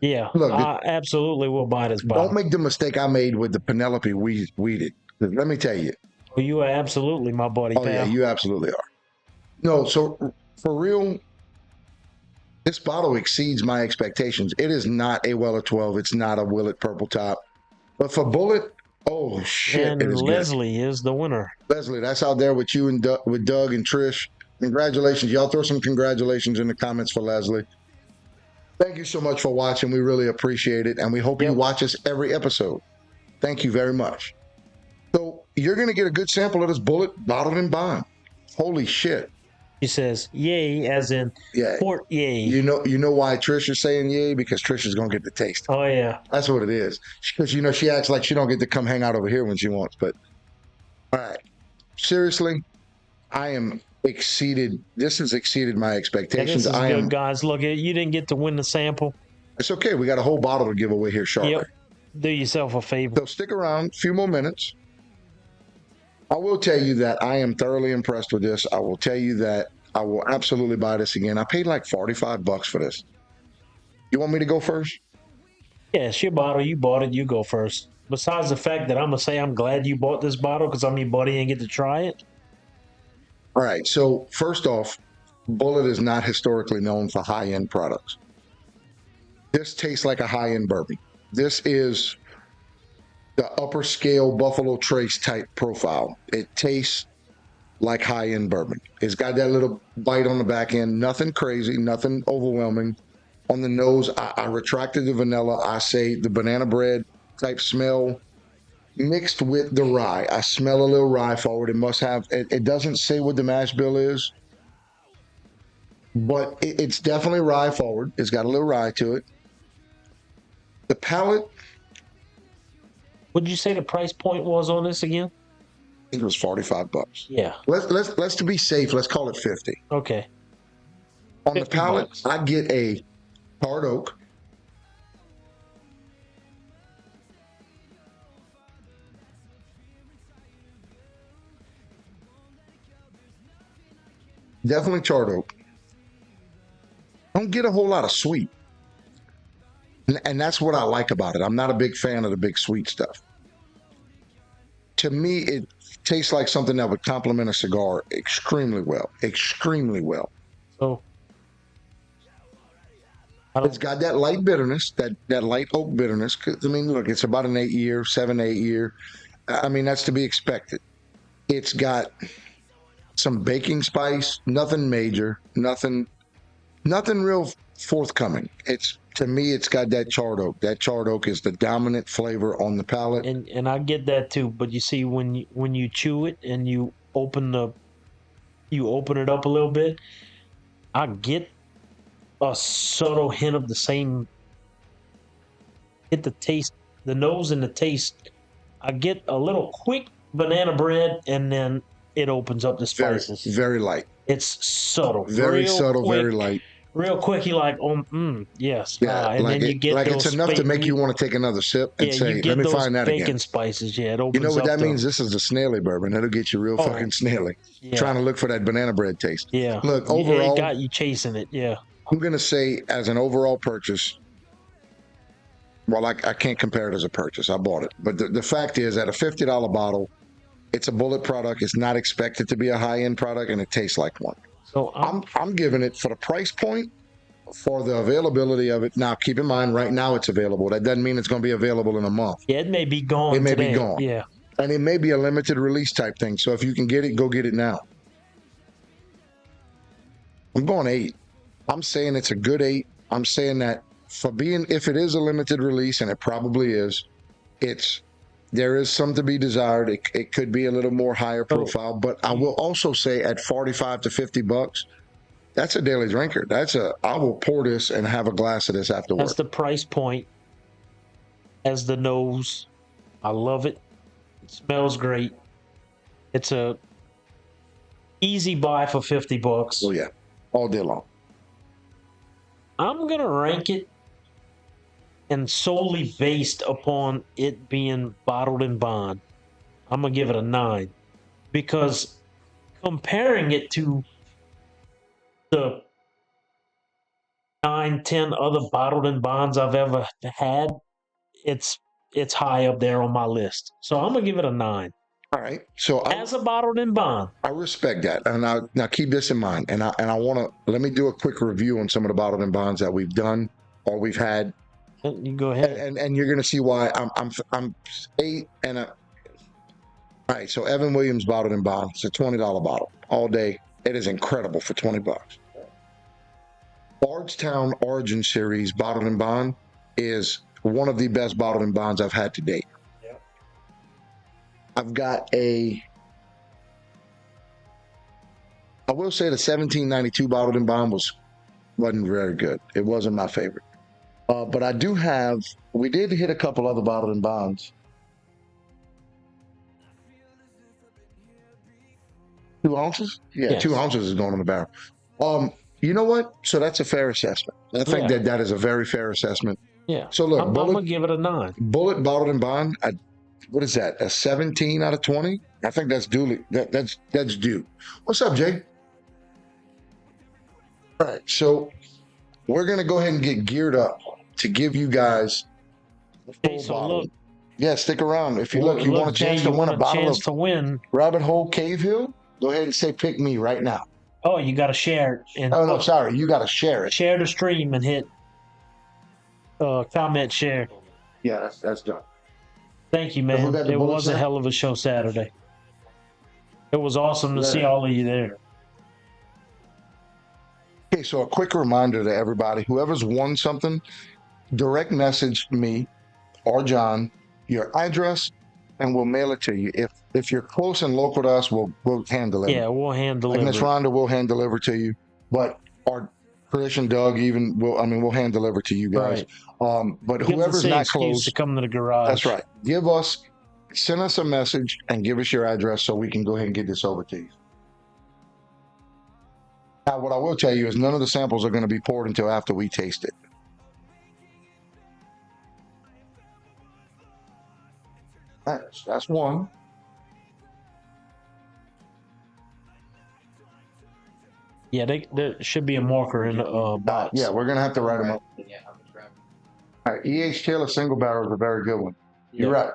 Yeah,
Look,
I absolutely will buy this bottle.
Don't make the mistake I made with the Penelope weeded. Let me tell you.
Well, you are absolutely my buddy,
Oh
pal.
yeah, you absolutely are. No, so for real, this bottle exceeds my expectations. It is not a Weller 12. It's not a Willet Purple Top. But for Bullet, oh shit,
And
it is
Leslie is the winner.
good. Leslie, that's out there with you and with Doug and Trish. Congratulations. Y'all throw some congratulations in the comments for Leslie. Thank you so much for watching. We really appreciate it. And we hope you watch us every episode. Thank you very much. So you're going to get a good sample of this Bullet bottled in bond. Holy shit.
She says, yay, as in port yay.
You know why Trish is saying yay? Because Trish is going to get the taste.
Oh, yeah.
That's what it is. Because, she acts like she don't get to come hang out over here when she wants. But, all right. Seriously, I am exceeded. This has exceeded my expectations.
Yeah, this is good, guys. Look, you didn't get to win the sample.
It's okay. We got a whole bottle to give away here shortly.
Yep. Do yourself a favor.
So stick around a few more minutes. I will tell you that I am thoroughly impressed with this. I will tell you that I will absolutely buy this again. I paid like $45 for this. You want me to go first?
Yeah, it's your bottle. You bought it. You go first. Besides the fact that I'm going to say I'm glad you bought this bottle because I'm your buddy and get to try it.
All right. So first off, Bullet is not historically known for high-end products. This tastes like a high-end bourbon. This is the upper scale Buffalo Trace type profile. It tastes like high-end bourbon. It's got that little bite on the back end. Nothing crazy, nothing overwhelming. On the nose, I retracted the vanilla. I say the banana bread type smell mixed with the rye. I smell a little rye forward. It must have, it doesn't say what the mash bill is, but it's definitely rye forward. It's got a little rye to it. The palate.
What'd you say the price point was on this again?
I think it was $45.
Yeah.
Let's to be safe, let's call it 50.
Okay.
On the palate, $50. I get a hard oak. Definitely charred oak. Don't get a whole lot of sweet. And that's what I like about it. I'm not a big fan of the big sweet stuff. To me, it tastes like something that would complement a cigar extremely well. Extremely well.
So
it's got that light bitterness, that light oak bitterness. I mean, look, it's about an 7, 8 year. I mean, that's to be expected. It's got some baking spice, nothing major, nothing real forthcoming. To me, it's got that charred oak. That charred oak is the dominant flavor on the palate.
And I get that too. But you see, when you chew it and you open it up a little bit, I get a subtle hint of the same. Get the taste, the nose and the taste. I get a little quick banana bread, and then it opens up the spices.
Very, very light.
It's subtle.
Very subtle, quick, very light.
Real quick, you're like, yes.
Yeah,
and
like
then you get
like it's enough to make you want to take another sip and say, let me find that
bacon
again.
Spices, yeah, it opens
You know what
up
that means? This is a snaily bourbon. That'll get you real fucking snaily.
Yeah.
Trying to look for that banana bread taste.
Yeah.
Look, overall,
it got you chasing it. Yeah.
I'm gonna say, as an overall purchase, well, I can't compare it as a purchase. I bought it, but the fact is, at a $50 bottle, it's a Bullet product. It's not expected to be a high-end product, and it tastes like one.
So
I'm giving it, for the price point, for the availability of it. Now, keep in mind, right now it's available. That doesn't mean it's going to be available in a month.
Yeah, it may be gone.
It may
today.
be gone.
Yeah.
And it may be a limited release type thing. So if you can get it, go get it now. I'm going 8. I'm saying it's a good 8. I'm saying that for being, if it is a limited release, and it probably is, there is some to be desired. It could be a little more higher profile, but I will also say at $45 to $50, that's a daily drinker. I will pour this and have a glass of this after work.
That's the price point as the nose. I love it. It smells great. It's a easy buy for $50.
Oh yeah, all day long.
I'm gonna rank it, and solely based upon it being bottled in bond, I'm gonna give it a 9, because comparing it to the 9, 10 other bottled in bonds I've ever had, it's high up there on my list. So I'm gonna give it a 9.
All right. So
as a bottled in bond,
I respect that, and now keep this in mind. And I want to let me do a quick review on some of the bottled in bonds that we've done or we've had.
You go ahead,
and you're gonna see why I'm 8 and a. All right. So Evan Williams bottled in bond. It's a $20 bottle all day. It is incredible for $20. Bardstown Origin Series bottled in bond is one of the best bottled in bonds I've had to date. Yep. I've got I will say the 1792 bottled in bond wasn't very good. It wasn't my favorite. But I do have, we did hit a couple other bottled in bonds. 2 ounces? Yeah, yes. 2 ounces is going on the barrel. You know what? So that's a fair assessment. I think that is a very fair assessment.
Yeah.
So look,
I'm gonna give it a 9.
Bullet bottled in bond. What is that? A 17 out of 20? I think that's duly. That's due. What's up, Jay? All right. So we're gonna go ahead and get geared up to give you guys the full bottle. Look, yeah, stick around. If you you want a chance to win a bottle of Rabbit Hole Cave Hill, go ahead and say pick me right now.
Oh, you got to share it. And
no, sorry. You got to share it.
Share the stream and hit comment, share.
Yeah, that's done.
Thank you, man. It was a hell of a show Saturday. It was awesome to see all of you there.
Okay, so a quick reminder to everybody, whoever's won something, direct message me or John your address, and we'll mail it to you. If you're close and local to us, we'll hand deliver.
Yeah, we'll hand deliver.
Like Miss Rhonda will hand deliver to you, but our Chris and Doug we'll hand deliver to you guys. Right. But whoever's not close
to come to the garage.
That's right. Send us a message and give us your address so we can go ahead and get this over to you. Now, what I will tell you is none of the samples are going to be poured until after we taste it. That's one.
Yeah, there should be a marker in the box.
Yeah, we're going to have to write them up. All right, E.H. Taylor single barrel is a very good one. You're right.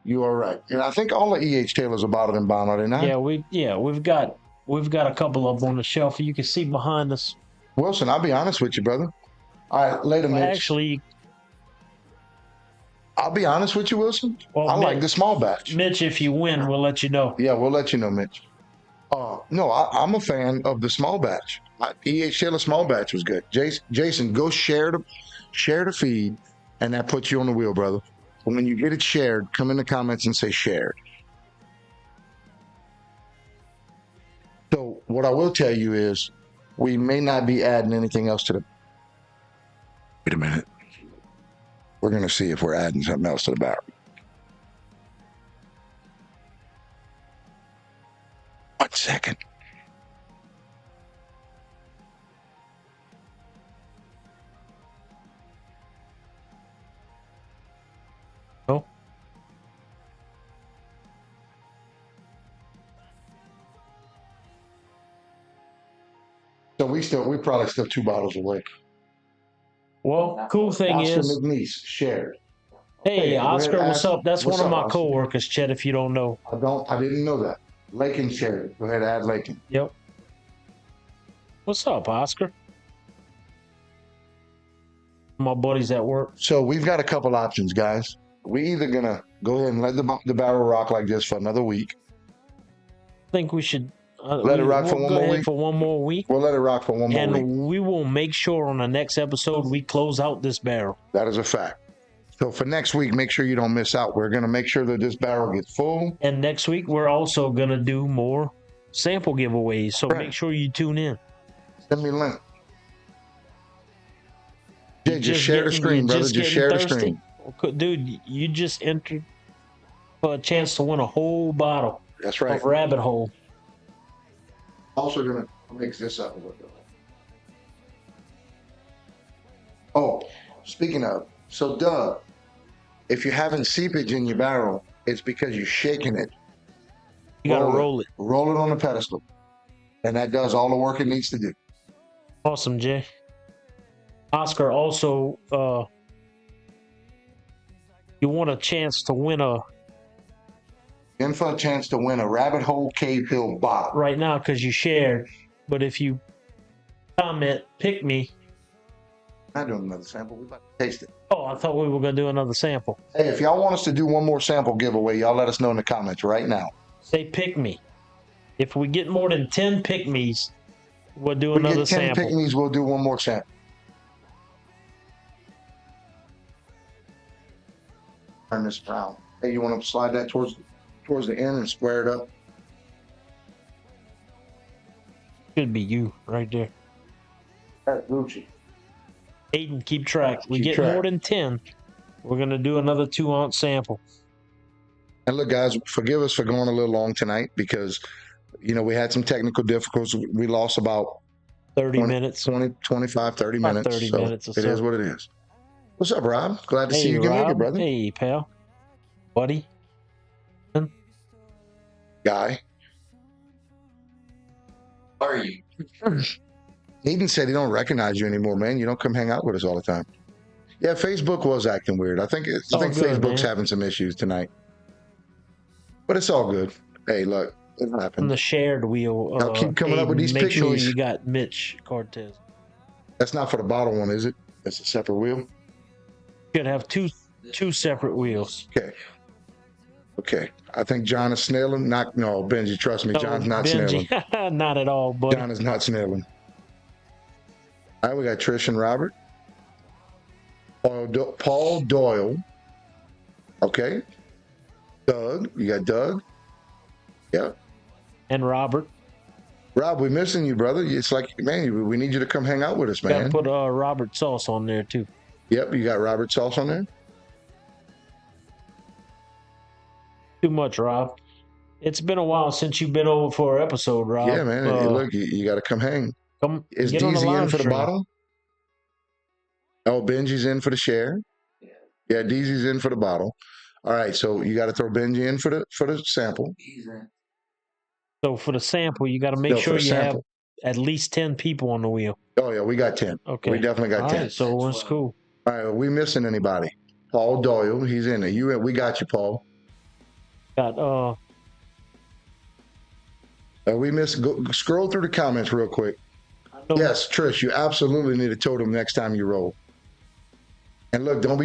You are right. And I think all the E.H. Taylors are bottled in bond, are they not?
Yeah, we've got a couple of them on the shelf. You can see behind us.
Wilson, I'll be honest with you, brother. All right, later, Mitch.
Actually,
I'll be honest with you, Wilson. Well, I like the small batch.
Mitch, if you win, we'll let you know.
Yeah, we'll let you know, Mitch. No, I'm a fan of the small batch. E.H. Taylor small batch was good. Jason, go share the feed, and that puts you on the wheel, brother. When you get it shared, come in the comments and say shared. So what I will tell you is we may not be adding anything else to the... Wait a minute. We're going to see if we're adding something else to the barrel. 1 second.
Oh.
So we probably still 2 bottles away.
Well, cool thing
Oscar
is,
McNeese shared.
Hey, Oscar, what's up? That's one of my coworkers, Chet. If you don't know,
I didn't know that. Lakin shared. Go ahead, add Lakin.
Yep. What's up, Oscar? My buddy's at work.
So we've got a couple options, guys. We either gonna go ahead and let the barrel rock like this for another week.
I think we should
Let it rock for one more week.
For one more week.
We'll let it rock for one more week.
And we will make sure on the next episode we close out this barrel.
That is a fact. So for next week, make sure you don't miss out. We're going to make sure that this barrel gets full.
And next week, we're also going to do more sample giveaways. So make sure you tune in.
Send me a link. Yeah, just share the screen, brother. Just share the screen.
Dude, you just entered for a chance to win a whole bottle.
That's right.
Of Rabbit Hole.
Also going to mix this up a little bit. Oh, speaking of, so Doug, if you're having seepage in your barrel, it's because you're shaking it.
You got to roll it.
Roll it on the pedestal. And that does all the work it needs to do.
Awesome, Jay. Oscar, also, you want a chance to win
in for a chance to win a Rabbit Hole Cave Hill bottle.
Right now, because you shared. But if you comment, pick me.
I'm not doing another sample. We're about to taste it.
Oh, I thought we were going to do another sample.
Hey, if y'all want us to do one more sample giveaway, y'all let us know in the comments right now.
Say pick me. If we get more than 10 pick me's, we'll do another sample.
If we get 10 pick me's, we'll do one more sample. Turn this around. Hey, you want to slide that towards the end and square it up?
Should be you right there.
That's Gucci.
Aiden, keep track. We get more than 10. We're going to do another 2-ounce sample.
And look, guys, forgive us for going a little long tonight because, you know, we had some technical difficulties. We lost about
30 minutes.
25, 30 minutes.
30 minutes or so.
It is what it is. What's up, Rob? Glad to see you again, brother.
Hey, pal. Buddy.
Guy.
How are you?
Eden said he don't recognize you anymore, man. You don't come hang out with us all the time. Yeah, Facebook was acting weird. I think Facebook's having some issues tonight. But it's all good. Hey, look, it happened.
On the shared wheel.
I'll keep coming up with these
Make sure
pictures.
you got Mitch Cortez.
That's not for the bottle one, is it? That's a separate wheel?
Should have two separate wheels.
Okay. I think John is snailing. No, Benji, trust me, John's not snailing.
Not at all, buddy.
John is not snailing. All right, we got Trish and Robert. Paul Doyle. Okay. Doug. You got Doug. Yeah.
And Robert.
Rob, we're missing you, brother. It's like, man, we need you to come hang out with us, man.
Got to put Robert sauce on there, too.
Yep, you got Robert sauce on there?
Too much, Rob. It's been a while since you've been over for an episode, Rob.
Yeah, man. Look, you got to come hang. Is DZ in for the bottle? Oh, Benji's in for the share. Yeah, DZ's in for the bottle. All right, so you got to throw Benji in for the sample.
So for the sample, you got to make sure you have at least 10 people on the wheel.
Oh yeah, we got 10.
Okay,
we definitely got 10.
Right, so it's cool.
All right, are we missing anybody? Paul Doyle, he's in there. We got you, Paul.
Got
we missed. Scroll through the comments real quick. Yes, Trish, you absolutely need a totem next time you roll. And look, don't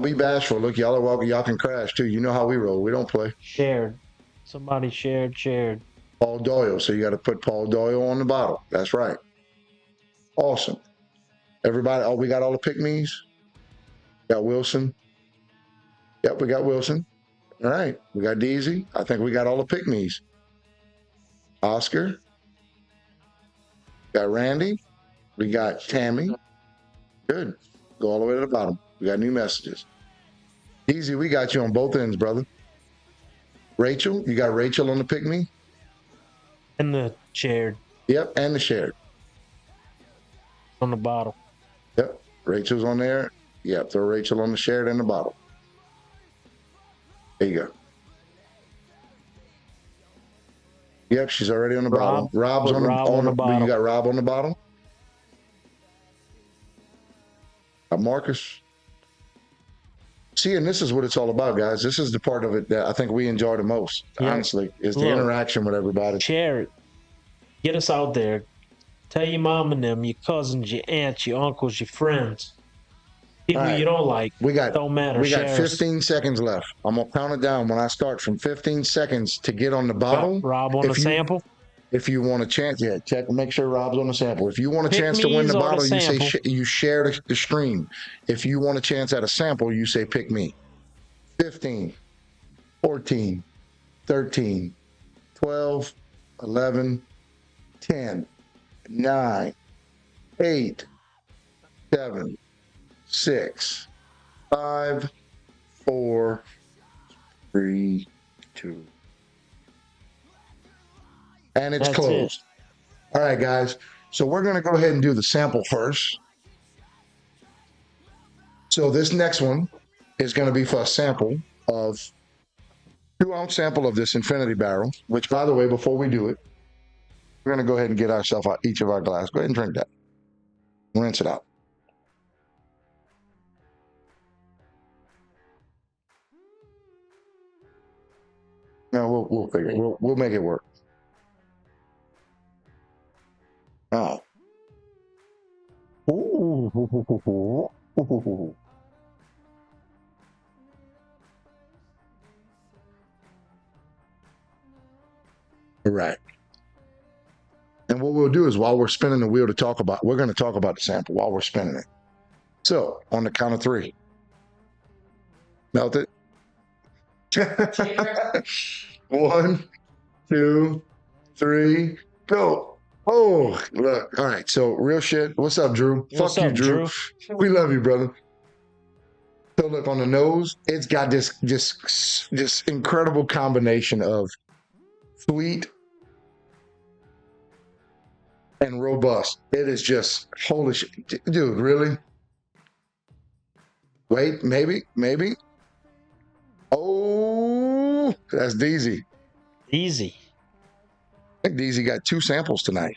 be bashful. Look, y'all are welcome. Y'all can crash too. You know how we roll. We don't play.
Shared. Somebody shared.
Paul Doyle. So you got to put Paul Doyle on the bottle. That's right. Awesome. Everybody. Oh, we got all the pick-me's. Got Wilson. Yep, we got Wilson. All right. We got DZ. I think we got all the pick-me's. Oscar. Got Randy. We got Tammy. Good. Go all the way to the bottom. We got new messages. Easy, we got you on both ends, brother. Rachel, you got Rachel on the pick me?
And the shared.
Yep, and the shared.
On the bottle.
Yep, Rachel's on there. Yep, throw Rachel on the shared and the bottle. There you go. Yep, she's already on the bottom. Rob's on the bottom. You got Rob on the bottom? Marcus. See, and this is what it's all about, guys. This is the part of it that I think we enjoy the most, honestly, is the interaction with everybody.
Share it. Get us out there. Tell your mom and them, your cousins, your aunts, your uncles, your friends. People you don't like. Don't matter.
We got 15 seconds left. I'm going to count it down when I start from 15 seconds to get on the bottle.
Rob on the sample?
If you want a chance, make sure Rob's on the sample. If you want a
Pick
chance to win the
me's on
bottle,
the
you say
sample.
you share the stream. If you want a chance at a sample, you say pick me. 15, 14, 13, 12, 11, 10, 9, 8, 7, 6, 5, 4, 3, 2. And it's closed. All right, guys. So we're going to go ahead and do the sample first. So this next one is going to be for a sample of 2-ounce sample of this infinity barrel, which, by the way, before we do it, we're going to go ahead and get ourselves out each of our glass. Go ahead and drink that. Rinse it out. No, we'll figure it. We'll make it work. Oh. Ooh. Right. And what we'll do is while we're spinning the wheel we're going to talk about the sample while we're spinning it. So on the count of 3. Melt it. 1, 2, 3, go. Oh, look. All right. So real shit. What's up, Drew?
What's
Fuck
up,
you, Drew. We love you, brother. So look, on the nose, it's got this incredible combination of sweet and robust. It is just holy shit. Dude, really? Wait, maybe. Oh, that's Deezy.
Easy.
I think Deezy got 2 samples tonight.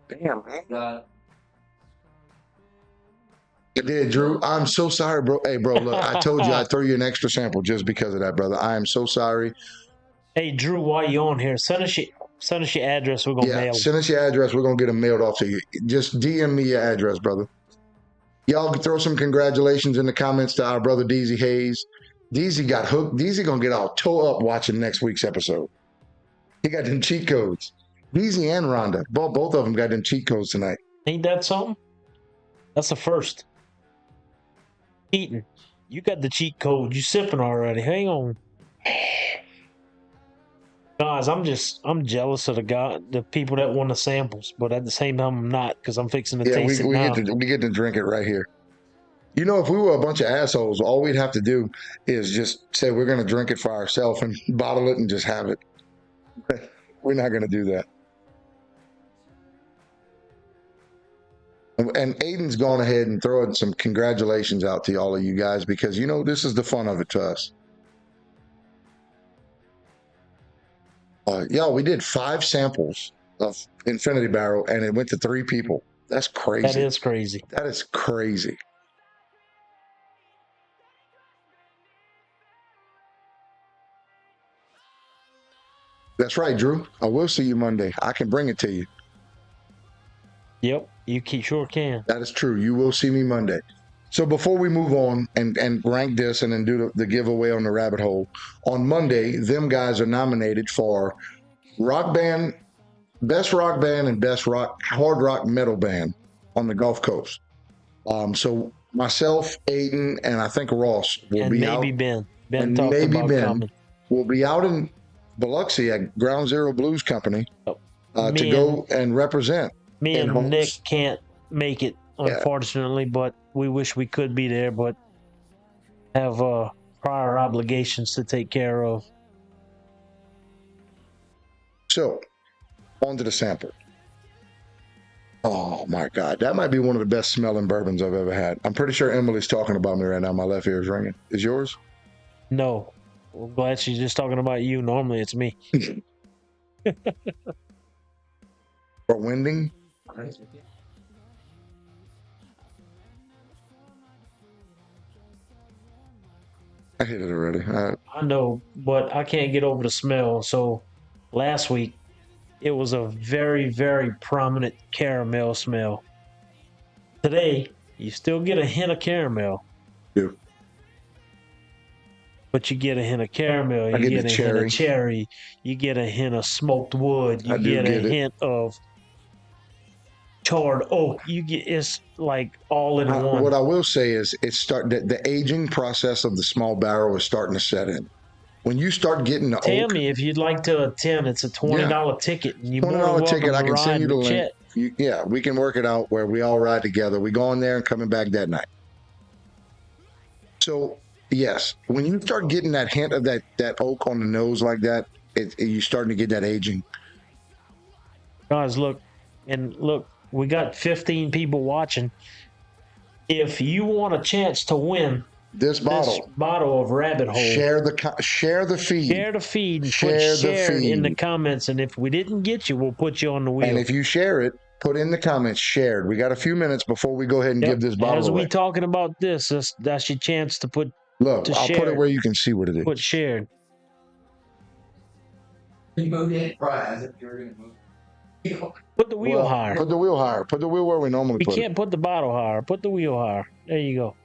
Damn, man. It did, Drew. I'm so sorry, bro. Hey, bro, look, I told you I'd throw you an extra sample just because of that, brother. I am so sorry.
Hey, Drew, while you on here, send us your address. We're going to mail.
Send us your address. We're going to get them mailed off to you. Just DM me your address, brother. Y'all can throw some congratulations in the comments to our brother Deezy Hayes. Deezy got hooked. Deezy going to get all toe up watching next week's episode. He got them cheat codes. Deezy and Rhonda, both of them got them cheat codes tonight.
Ain't that something? That's the first. Eating. You got the cheat code. You sipping already. Hang on. Guys, I'm jealous of the people that want the samples, but at the same time, I'm not because I'm fixing to taste it now.
We get to drink it right here. You know, if we were a bunch of assholes, all we'd have to do is just say we're going to drink it for ourselves and bottle it and just have it. We're not going to do that. And Aiden's gone ahead and thrown some congratulations out to all of you guys because, you know, this is the fun of it to us. Y'all, we did 5 samples of Infinity Barrel and it went to 3 people. That's crazy.
That is crazy.
That is crazy. That's right, Drew. I will see you Monday. I can bring it to you.
Yep, you sure can.
That is true. You will see me Monday. So before we move on and rank this and then do the giveaway on the rabbit hole, on Monday, them guys are nominated for rock band, best rock band and best hard rock metal band on the Gulf Coast. So myself, Aiden, and I think Ross will be out.
Ben
will be out in Biloxi at Ground Zero Blues Company to go and represent.
Me and Nick can't make it, unfortunately, but we wish we could be there, but have prior obligations to take care of.
So, on to the sample. Oh, my God. That might be one of the best smelling bourbons I've ever had. I'm pretty sure Emily's talking about me right now. My left ear is ringing. Is yours?
No. Well, glad she's just talking about you. Normally, it's me.
Or Winding? I hit it already.
I know, but I can't get over the smell. So last week, it was a very, very prominent caramel smell. Today, you still get a hint of caramel.
Yeah.
But you get a hint of caramel, you get a hint of cherry, you get a hint of smoked wood, you get a hint of charred oak. It's like all in one.
What I will say is the aging process of the small barrel is starting to set in. When you start getting the
Tell me if you'd like to attend. It's a $20 ticket. And
$20 ticket. I can send you the link. Yeah, we can work it out where we all ride together. We go in there and coming back that night. So yes, when you start getting that hint of that oak on the nose like that, you're starting to get that aging.
Guys, look, we got 15 people watching. If you want a chance to win
this
bottle of Rabbit Hole,
share the feed.
Share the feed. And put shared in the comments. And if we didn't get you, we'll put you on the wheel.
And if you share it, put in the comments shared. We got a few minutes before we go ahead and give this bottle away.
As we talking about this, that's your chance to put.
Look, I'll put it where you can see what it is.
Put shared.
You moved it prize if you were going to move.
Put the wheel higher.
Put the wheel higher. Put the wheel where we normally put it.
You can't put the bottle higher. Put the wheel higher. There you go.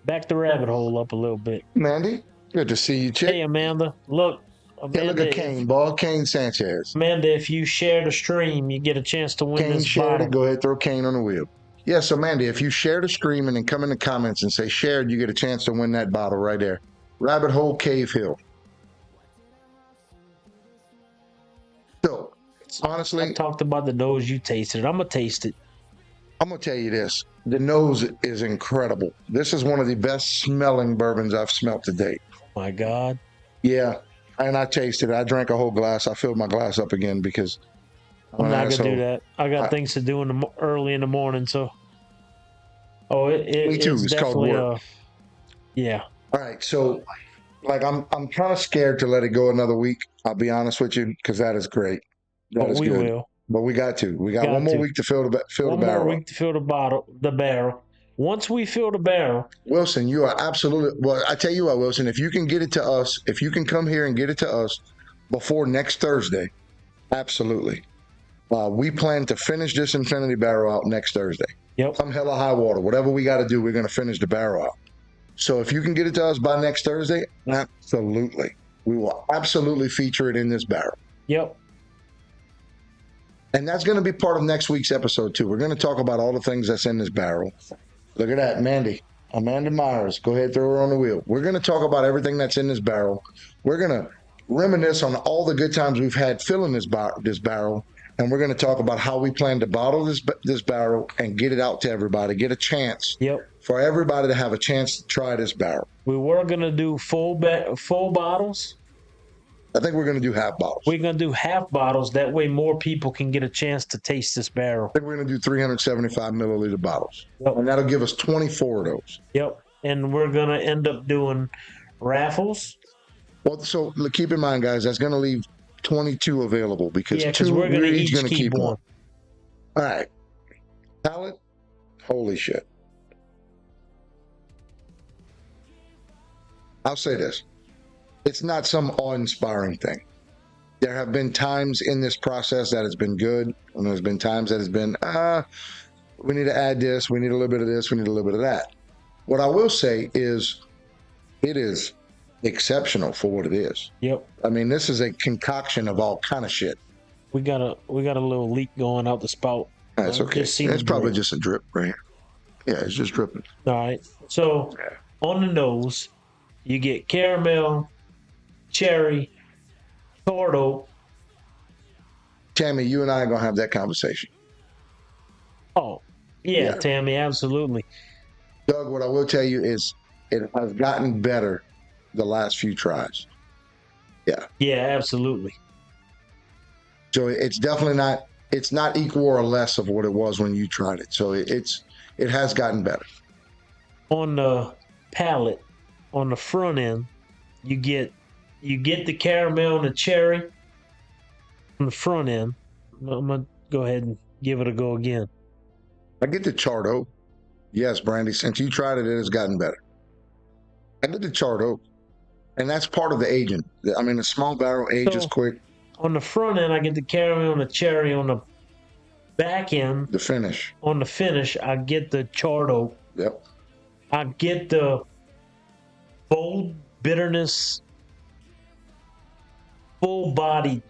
Back the rabbit hole up a little bit.
Mandy, good to see you, chick.
Hey, Amanda. Look. Amanda,
look at Kane, ball. Kane Sanchez.
Amanda, if you share the stream, you get a chance to win this
bottle. Go ahead, throw Kane on the wheel. Yeah, so Mandy, if you share the stream and then come in the comments and say shared, you get a chance to win that bottle right there. Rabbit Hole Cave Hill. So, honestly,
I talked about the nose. You tasted it. I'm going to taste it.
I'm going to tell you this. The nose is incredible. This is one of the best smelling bourbons I've smelt to date.
Oh my God.
Yeah. And I tasted it. I drank a whole glass. I filled my glass up again because
I'm not going to do that. I got things to do early in the morning. So,
me too. It's called work.
Yeah.
All right. So, like, I'm kind of scared to let it go another week. I'll be honest with you, because that is great. That is good. Will. But we got to. We got one more week to fill the barrel.
One more week to fill the barrel. Once we fill the barrel,
Wilson, you are absolutely. Well, I tell you what, Wilson, if you can get it to us, if you can come here and get it to us before next Thursday, absolutely. We plan to finish this Infinity barrel out next Thursday.
Yep.
Come hell or high water, whatever we got to do, we're going to finish the barrel out. So if you can get it to us by next Thursday, absolutely, we will absolutely feature it in this barrel.
Yep.
And that's going to be part of next week's episode, too. We're going to talk about all the things that's in this barrel. Look at that, Mandy. Amanda Myers. Go ahead, throw her on the wheel. We're going to talk about everything that's in this barrel. We're going to reminisce on all the good times we've had filling this barrel. And we're going to talk about how we plan to bottle this barrel and get it out to everybody. Get a chance for everybody to have a chance to try this barrel.
We were going to do full bottles.
I think we're going to do half bottles.
We're going to do half bottles. That way more people can get a chance to taste this barrel.
I think we're going to do 375 milliliter bottles. Yep. And that'll give us 24 of those.
Yep. And we're going to end up doing raffles.
Well, so keep in mind, guys, that's going to leave 22 available because
we're each going to keep one.
All right. Palate? Holy shit. I'll say this. It's not some awe-inspiring thing. There have been times in this process that it's been good, and there's been times that it's been, we need to add this, we need a little bit of this, we need a little bit of that. What I will say is it is exceptional for what it is.
Yep.
I mean, this is a concoction of all kind of shit.
We got a little leak going out the spout.
That's okay. It's probably just a drip right here. Yeah, it's just dripping.
All right. So on the nose, you get caramel, cherry, charred oak.
Tammy, you and I are going to have that conversation.
Oh, yeah, Tammy, absolutely.
Doug, what I will tell you is it has gotten better the last few tries. Yeah.
Yeah, absolutely.
So it's definitely not, it's not equal or less of what it was when you tried it. So it has gotten better. On
the palate, on the front end, you get the caramel and the cherry on the front end. I'm going to go ahead and give it a go again.
I get the charred oak. Yes, Brandy, since you tried it, it has gotten better. I get the charred oak. And that's part of the aging. I mean, a small barrel ages quick.
On the front end, I get the caramel and the cherry. On the back end,
the finish.
On the finish, I get the charred oak.
Yep.
I get the bold bitterness, full-bodied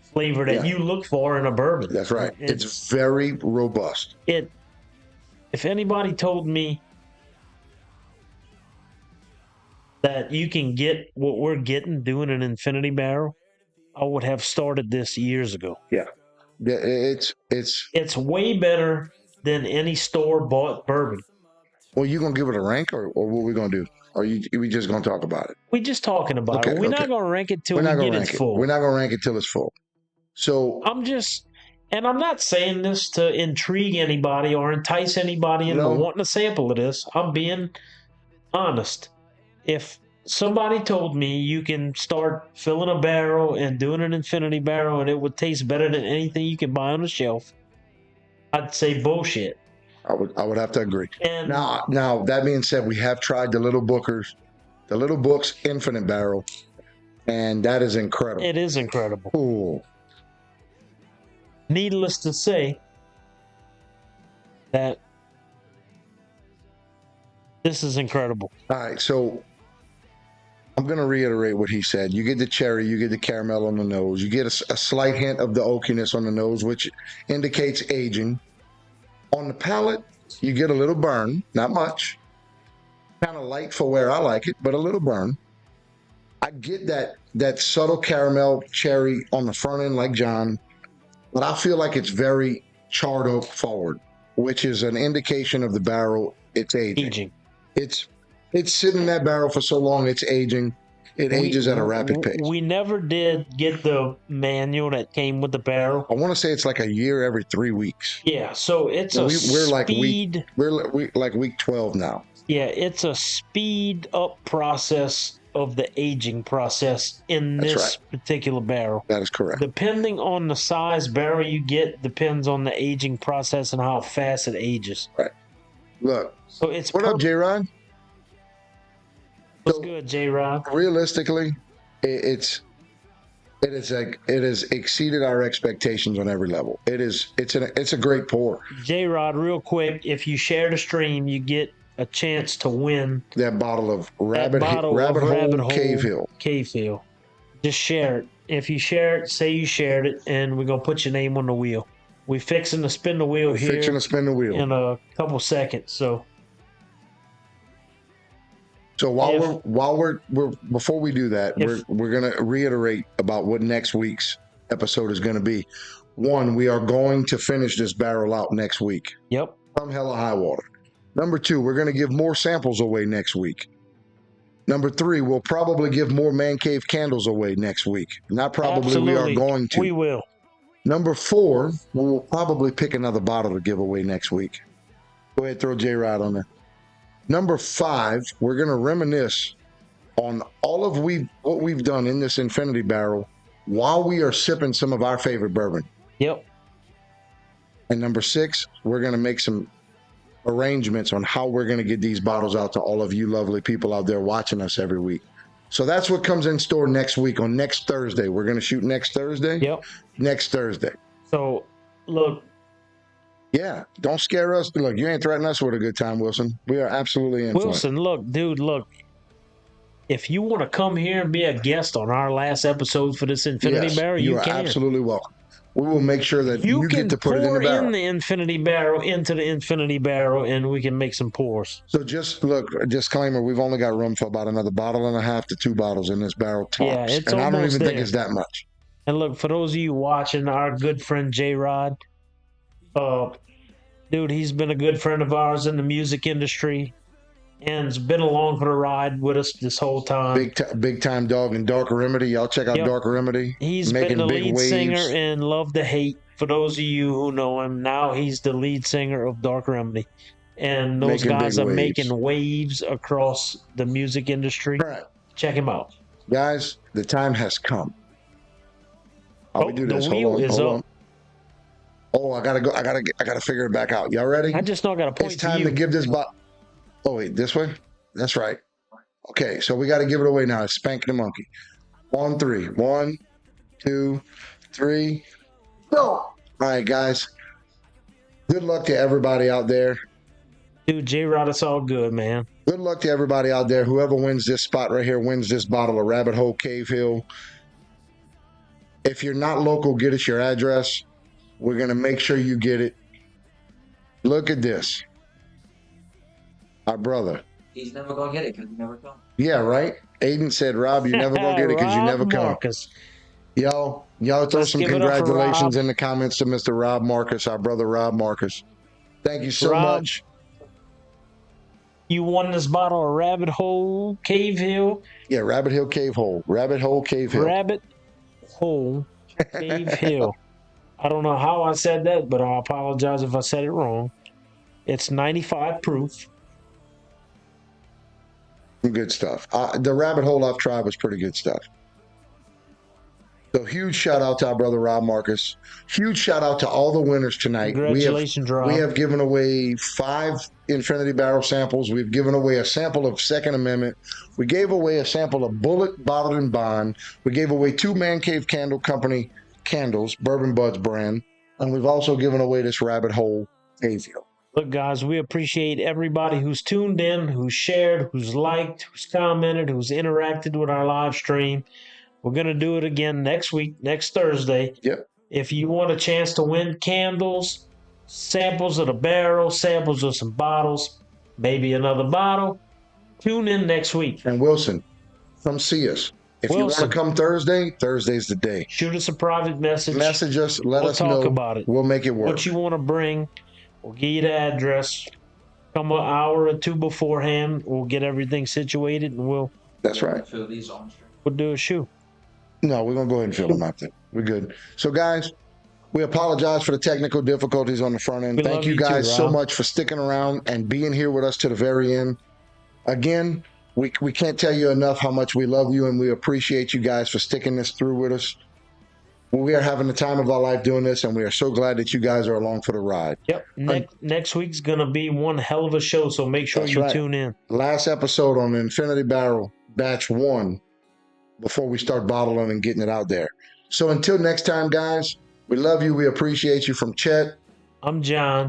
flavor that you look for in a bourbon.
That's right. It's very robust.
If anybody told me that you can get what we're getting doing an infinity barrel, I would have started this years ago.
Yeah. It's
way better than any store-bought bourbon.
Well, you gonna give it a rank, or what we gonna do? Or we just gonna talk about it?
We're just talking about it. We're not gonna rank it till we get it full.
We're not gonna rank it till it's full. So
I'm not saying this to intrigue anybody or entice anybody into wanting a sample of this. I'm being honest. If somebody told me you can start filling a barrel and doing an infinity barrel and it would taste better than anything you can buy on the shelf, I'd say bullshit.
I would have to agree.
And
now that being said, we have tried the Little Books Infinite Barrel, and that is incredible.
It is incredible.
Cool.
Needless to say that this is incredible.
All right, so I'm going to reiterate what he said. You get the cherry, you get the caramel on the nose, you get a slight hint of the oakiness on the nose, which indicates aging. On the palate, you get a little burn, not much. Kind of light for where I like it, but a little burn. I get that subtle caramel cherry on the front end like John, but I feel like it's very charred oak forward, which is an indication of the barrel. It's aging. It's sitting in that barrel for so long, it's aging. It ages at a rapid pace.
We never did get the manual that came with the barrel.
I want to say it's like a year every 3 weeks.
Yeah, so it's
we're like week 12 now.
Yeah, it's a speed up process of the aging process in this particular barrel.
That is correct.
Depending on the size barrel you get, depends on the aging process and how fast it ages.
Right. Look.
So it's
what up, J-Rod?
What's good, J-Rod?
Realistically, it has exceeded our expectations on every level. It's a great pour.
J-Rod, real quick, if you share the stream, you get a chance to win
that bottle of Rabbit Hole Cave
Hill. Just share it. If you share it, say you shared it, and we're gonna put your name on the wheel. We're fixing to spin the wheel in a couple seconds.
So before we do that, we're gonna reiterate about what next week's episode is gonna be. One, we are going to finish this barrel out next week.
Yep.
From hell or high water. Number two, we're gonna give more samples away next week. Number three, we'll probably give more Man Cave candles away next week. Not probably,
Absolutely.
we are going to.
We will.
Number four, we'll probably pick another bottle to give away next week. Go ahead, throw J-Rod on there. Number five, we're going to reminisce on all of what we've done in this infinity barrel while we are sipping some of our favorite bourbon.
Yep.
And number six, we're going to make some arrangements on how we're going to get these bottles out to all of you lovely people out there watching us every week. So that's what comes in store next week on next Thursday. We're going to shoot next Thursday.
Yep.
Next Thursday.
So, look.
Yeah, don't scare us. Look, you ain't threatening us with a good time, Wilson. We are absolutely in.
Wilson, look, dude, look. If you want to come here and be a guest on our last episode for this Infinity Barrel, you can.
You are absolutely welcome. We will make sure that you get to put it in the barrel.
You can pour in the Infinity Barrel into the Infinity Barrel, and we can make some pours.
So just look, disclaimer, we've only got room for about another bottle and a half to 2 bottles in this barrel tops.
Yeah, it's
and
almost
I don't even
there.
think it's that much.
And look, for those of you watching, our good friend J-Rod, dude, he's been a good friend of ours in the music industry and has been along for the ride with us this whole time.
Big time dog in Dark Remedy. Y'all check out Dark Remedy.
He's been the lead singer in Love to Hate. For those of you who know him, now he's the lead singer of Dark Remedy. And those guys are making waves across the music industry.
Right.
Check him out.
Guys, the time has come. We do this.
The wheel is up.
Oh, I gotta go. I gotta figure it back out. Y'all ready?
I just not got to point
It's time to give this bottle. Oh wait, this way? That's right. Okay, so we got to give it away now. It's Spank the Monkey. 1, 3. 1, 2, 3. Go! All right, guys. Good luck to everybody out there.
Dude, J-Rod, it's all good, man.
Good luck to everybody out there. Whoever wins this spot right here wins this bottle of Rabbit Hole Cave Hill. If you're not local, get us your address. We're going to make sure you get it. Look at this. Our brother.
He's never going to get it because he never comes.
Yeah, right? Aiden said, Rob, you're never going to get it because you never come.
Marcus.
Y'all throw some congratulations in the comments to Mr. Rob Marcus, our brother Rob Marcus. Thank you so much.
You won this bottle of Rabbit Hole Cave Hill.
Yeah, Rabbit Hill Cave Hole. Rabbit Hole Cave Hill.
Rabbit Hole Cave Hill. I don't know how I said that, but I apologize if I said it wrong. It's 95 proof.
Good stuff. The Rabbit Hole I've tried was pretty good stuff. So huge shout out to our brother Rob Marcus. Huge shout out to all the winners tonight.
Congratulations, Rob.
We have given away 5 Infinity Barrel samples. We've given away a sample of Second Amendment. We gave away a sample of Bullet Bottled and Bond. We gave away 2 Man Cave Candle Company candles, Bourbon Budz brand. And we've also given away this Rabbit Hole Cave Hill.
Look, guys, we appreciate everybody who's tuned in, who's shared, who's liked, who's commented, who's interacted with our live stream. We're going to do it again next week, next Thursday.
Yep.
If you want a chance to win candles, samples of the barrel, samples of some bottles, maybe another bottle, tune in next week.
And Wilson, come see us. If you want to come Thursday, Thursday's the day.
Shoot us a private message.
Message us. Let us know.
We'll talk about it.
We'll make it work.
What you want to bring, we'll give you the address. Come an hour or 2 beforehand. We'll get everything situated, and we'll.
That's right.
Fill these on stream.
We'll do a shoe.
No, we're going to go ahead and fill them out there. We're good. So, guys, we apologize for the technical difficulties on the front end. Thank you guys so much for sticking around and being here with us to the very end. Again, we can't tell you enough how much we love you, and we appreciate you guys for sticking this through with us. We are having the time of our life doing this, and we are so glad that you guys are along for the ride.
Yep. Next week's going to be one hell of a show, so make sure you tune in.
Last episode on Infinity Barrel, Batch 1. Before we start bottling and getting it out there. So until next time, guys, we love you. We appreciate you. From Chet,
I'm John.